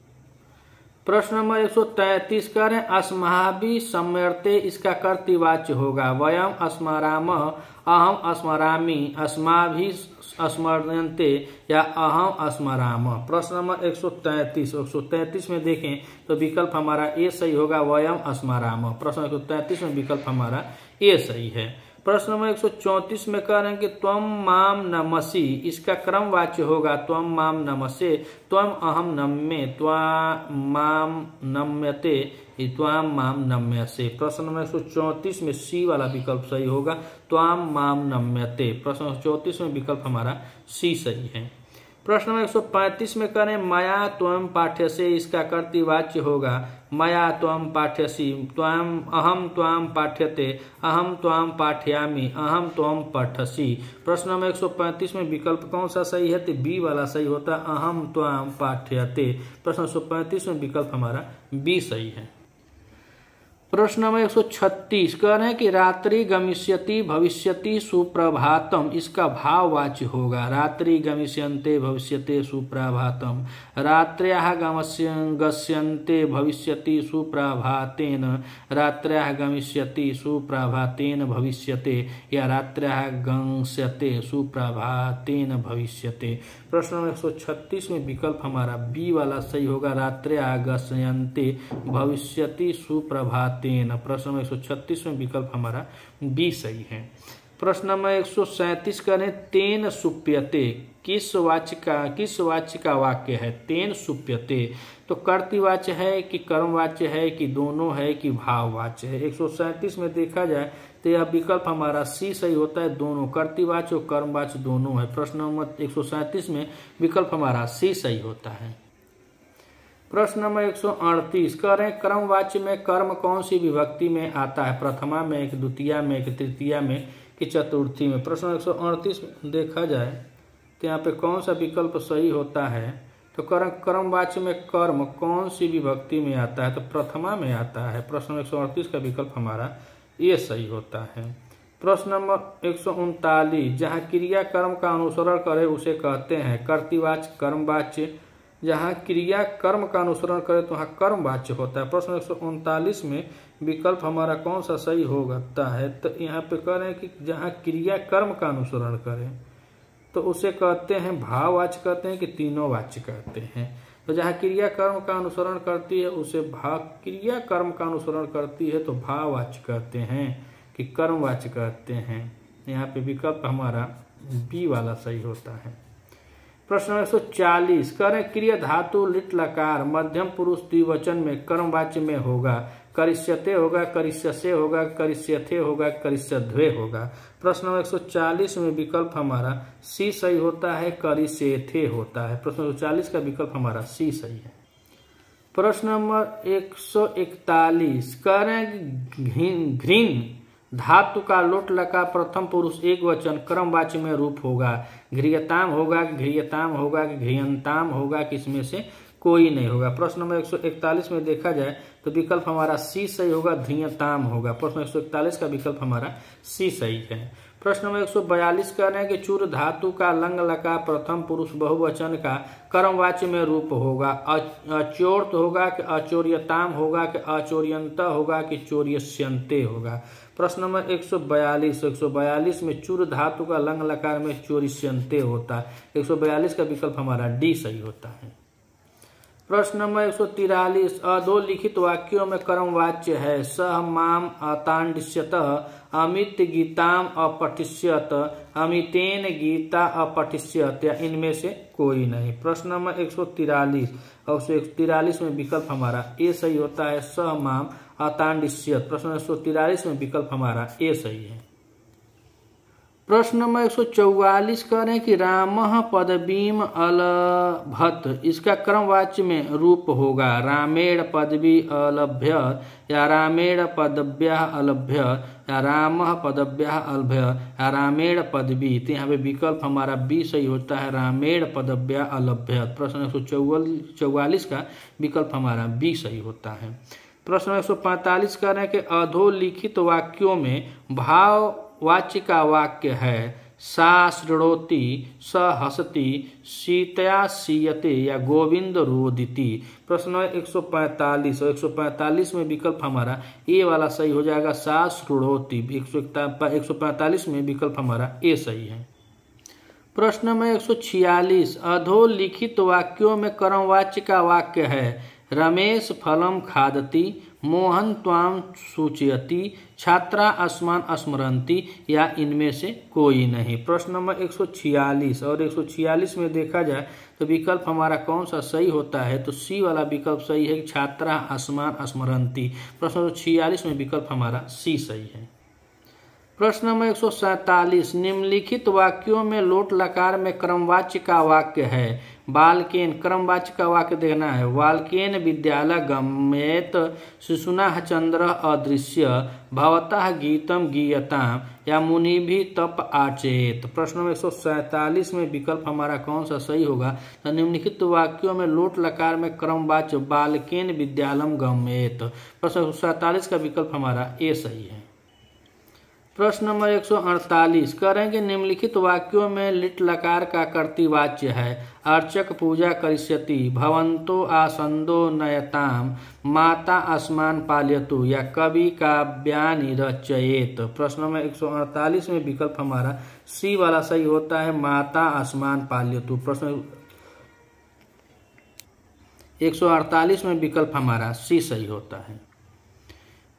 S1: प्रश्न नंबर 133 कह रहे हैं अस्माभि स्मर्ते, इसका कर्तृवाच्य होगा वयम स्मरामः, अहम स्मरामि, अस्माभि स्मर्यन्ते, या अहम स्मरामः। प्रश्न नंबर 133 में देखें तो विकल्प हमारा ए सही होगा वयम स्मरामः। प्रश्न 133 में विकल्प हमारा ए सही है। प्रश्न नंबर 134 में कह रहे हैं कि त्वम माम नमसि, इसका क्रमवाच्य होगा त्वम माम नमसे, त्वम अहम नम्ये, त्वा माम नम्यते, त्वाम माम नम्यसे। प्रश्न नंबर 134 में सी वाला विकल्प सही होगा, त्वाम माम नम्यते। प्रश्न 134 में विकल्प हमारा सी सही है। प्रश्न नंबर 135 में कह रहे हैं मया त्वम पाठ्यसे, इसका कर्तृवाच्य होगा मया त्वम पाठ्यसि, त्वम अहम त्वम पाठ्यते, अहम त्वम पाठयामि, अहम त्वम पठसि। प्रश्न नंबर 135 में विकल्प कौन सा सही है? तो बी वाला सही होता है अहम त्वम पाठ्यते। प्रश्न 135 में विकल्प हमारा बी सही है। प्रश्न नंबर 136 कह रहे हैं कि रात्रि गमिष्यति भविष्यति सुप्रभातम, इसका भाववाच्य होगा। रात्रि गमिष्यन्ते भविष्यते सुप्रभातम, रात्र्याः गस्यन्ते भविष्यति सुप्रभातेन, रात्र्याः गमिष्यति सुप्रभातेन भविष्यते, या रात्र्याः गंस्यते सुप्रभातेन भविष्यते। प्रश्न नंबर 136 में विकल्प हमारा बी वाला सही होगा, रात्र्याः गस्यन्ते भविष्यति सुप्रभातेन। प्रश्न नंबर 136 में विकल्प हमारा बी सही है। प्रश्न नंबर 137 करें, तेन सुप्यते किस वाच्य का वाक्य है? तेन सुप्यते तो कर्तृवाच्य है कि कर्मवाच्य है कि दोनों है कि भाववाच्य है? 137 में देखा जाए तो यह विकल्प हमारा सी सही होता है, दोनों कर्तृवाच्य और कर्मवाच्य दोनों है। प्रश्न नंबर 137 में विकल्प हमारा सी सही होता है। प्रश्न नंबर 138 कह रहे हैं, क्रमवाच्य में कर्म कौन सी विभक्ति में आता है? प्रथमा में, कि द्वितीया में, कि तृतीया में, कि चतुर्थी में? प्रश्न 138 में देखा जाए तो यहाँ पे कौन सा विकल्प सही होता है? तो क्रमवाच्य में कर्म कौन सी विभक्ति में आता है? तो प्रथमा में आता है। प्रश्न नंबर 138 का विकल्प हमारा ये सही होता है। प्रश्न नंबर 139, जहाँ क्रिया कर्म का अनुसरण करे उसे कहते हैं कर्तृवाच्य, कर्मवाच्य। जहाँ क्रिया कर्म का अनुसरण करे तो वहाँ कर्मवाच्य होता है। प्रश्न 139 में विकल्प हमारा कौन सा सही होता है? तो यहाँ पे कह रहे हैं कि जहाँ क्रिया कर्म का अनुसरण करे तो उसे कहते हैं भाववाच्य कहते हैं कि तीनों वाच्य कहते हैं? तो जहाँ क्रिया कर्म का अनुसरण करती है उसे क्रिया कर्म का अनुसरण करती है तो भाववाच्य कहते हैं कि कर्मवाच्य कहते हैं? यहाँ पे विकल्प हमारा बी वाला सही होता है। प्रश्न 140 करें, क्रिया धातु लिट लकार मध्यम पुरुष द्विवचन में कर्मवाच्य में होगा? करिष्यते होगा, करिष्यसे होगा, करिष्यथे होगा, करिष्यध्वे होगा? प्रश्न नंबर 140 में विकल्प हमारा सी सही होता है, करिष्यथे होता है। प्रश्न 140 का विकल्प हमारा सी सही है। प्रश्न नंबर 141 कह रहे हैं, घृण धातु का लोट लका प्रथम पुरुष एक वचन क्रमवाच्य में रूप होगा? घृयताम होगा, घृयताम होगा, घृयंताम होगा, किसमें से कोई नहीं होगा? प्रश्न नंबर 141 में देखा जाए तो विकल्प हमारा सी सही होगा, धृयताम होगा। प्रश्न 141 का विकल्प हमारा सी सही है। प्रश्न नंबर 142 कह रहे हैं कि चूर धातु का लंग लका प्रथम पुरुष बहुवचन का कर्मवाच्य में रूप होगा? अचोर्त होगा कि अचोर्यताम होगा कि अचोर्यंत होगा कि चोर्यस्यन्ते होगा? प्रश्न नंबर 142 में चूर धातु का लंग लकार में चोरिष्यन्ते होता है। 142 का विकल्प हमारा डी सही होता है। प्रश्न नंबर 143 अधोलिखित वाक्यों में कर्मवाच्य है? सह माम अतांडिष्यत, अमित गीताम अपठिष्यत, अमितेन गीता अपठिष्यत, या इनमें से कोई नहीं? प्रश्न नंबर 143 और 143 में विकल्प हमारा ए सही होता है, सह माम अतांडिष्यत। प्रश्न 143 में विकल्प हमारा ए सही है। प्रश्न नंबर 144 कह रहे हैं कि रामः पदवीम अलभत, इसका क्रमवाच्य में रूप होगा? रामेण पदवी अलभ्य, या रामेण पदव्यः अलभ्य, या रामः पदव्यः अलभ्य, या रामेण पदवी? तो यहाँ पे विकल्प हमारा बी सही होता है, रामेण पदव्यः अलभ्य। प्रश्न 144 का विकल्प हमारा बी सही होता है। प्रश्न 145 कह रहे हैं कि अधोलिखित वाक्यों में भाववाच्य का वाक्य है? सा शृणोति, स हसति, सीतया सीयते, या गोविंद रोदिति? प्रश्न 145 और 145 में विकल्प हमारा ए वाला सही हो जाएगा, सा शृणोति। 145 में विकल्प हमारा ए सही है। प्रश्न नंबर 146 अधोलिखित वाक्यों में कर्मवाच्य का वाक्य है? रमेश फलम खादति, मोहन त्वाम सूचयति, छात्रा अस्मान स्मरन्ति, या इनमें से कोई नहीं? प्रश्न नंबर 146 और 146 में देखा जाए तो विकल्प हमारा कौन सा सही होता है? तो सी वाला विकल्प सही है, छात्रा अस्मान स्मरन्ति। प्रश्न 146 में विकल्प हमारा सी सही है। प्रश्न नंबर 147, निम्नलिखित वाक्यों में लोट लकार में क्रमवाच्य का वाक्य है। बालकेन, क्रमवाच्य का वाक्य देखना है। बालकेन विद्यालय गम्येत शिशुनाः चंद्र अदृश्य भवतः गीतम गीयताम या मुनिभि तप आचेत। प्रश्न नंबर 147 में विकल्प हमारा कौन सा सही होगा? तो निम्नलिखित वाक्यों में लोट लकार में क्रमवाच्य बालकेन विद्यालयम गम्येत। प्रश्न 147 का विकल्प हमारा ए सही है। प्रश्न नंबर 148, करेंगे निम्नलिखित वाक्यों में लिट लकार का कर्तृवाच्य है। अर्चक पूजा करिष्यति, भवन्तो आसंदो नयताम, माता आसमान पाल्यतु या कवि काव्यानि रचयेत। प्रश्न नंबर 148 में विकल्प हमारा सी वाला सही होता है, माता आसमान पाल्यतु। प्रश्न 148 में विकल्प हमारा सी सही होता है।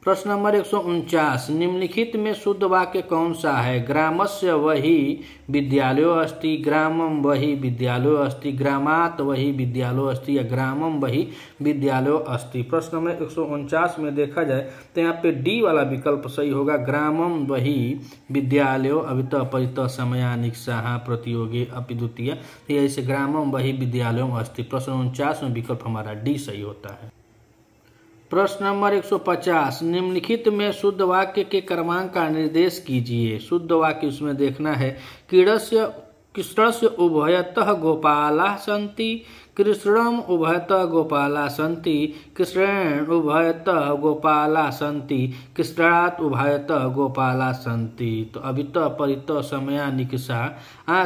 S1: प्रश्न नंबर 149, निम्नलिखित में शुद्ध वाक्य कौन सा है? ग्रामस्य वही विद्यालयो अस्ति, ग्रामम वही विद्यालयो अस्ति, ग्रामात वही विद्यालयो अस्ति या ग्रामम वही विद्यालयो अस्ति। प्रश्न नंबर 149 में देखा जाए तो यहाँ पे डी वाला विकल्प सही होगा, ग्रामम वही विद्यालयो अवित परित समयानिक्साः प्रतियोगी अपि द्वितीय, ऐसे ग्रामम वही विद्यालयो अस्ति। प्रश्न 49 में विकल्प हमारा डी सही होता है। प्रश्न नंबर 150, निम्नलिखित में शुद्ध वाक्य के क्रमांक का निर्देश कीजिए। शुद्ध वाक्य उसमें देखना है, कृष्णस्य उभयतः गोपालाः सन्ति, कृष्णम उभयतः गोपालाः सन्ति, कृष्णेन उभयतः गोपालाः सन्ति, कृष्णात् उभयतः गोपालाः सन्ति। तो अभित परित समयानिक्सा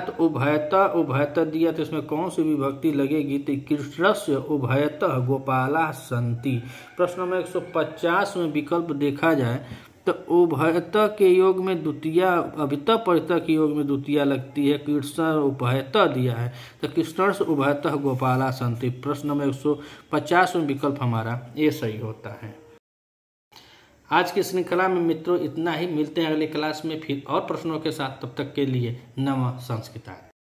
S1: तो उभयतः दिया तो इसमें कौन सी विभक्ति लगेगी? तो कृष्णस्य उभयतः गोपालाः सन्ति। प्रश्न नंबर 150 में विकल्प देखा जाए तो उभयतः के योग में द्वितीय, अभित परित के योग में द्वितीय लगती है। कृष्ण उभयतः दिया है तो कृष्ण से उभयतः गोपाला सन्ति। प्रश्न नंबर 150 में विकल्प हमारा ये सही होता है। आज की श्रृंखला में मित्रों इतना ही, मिलते हैं अगली क्लास में फिर और प्रश्नों के साथ। तब तक के लिए नमः संस्कृताय।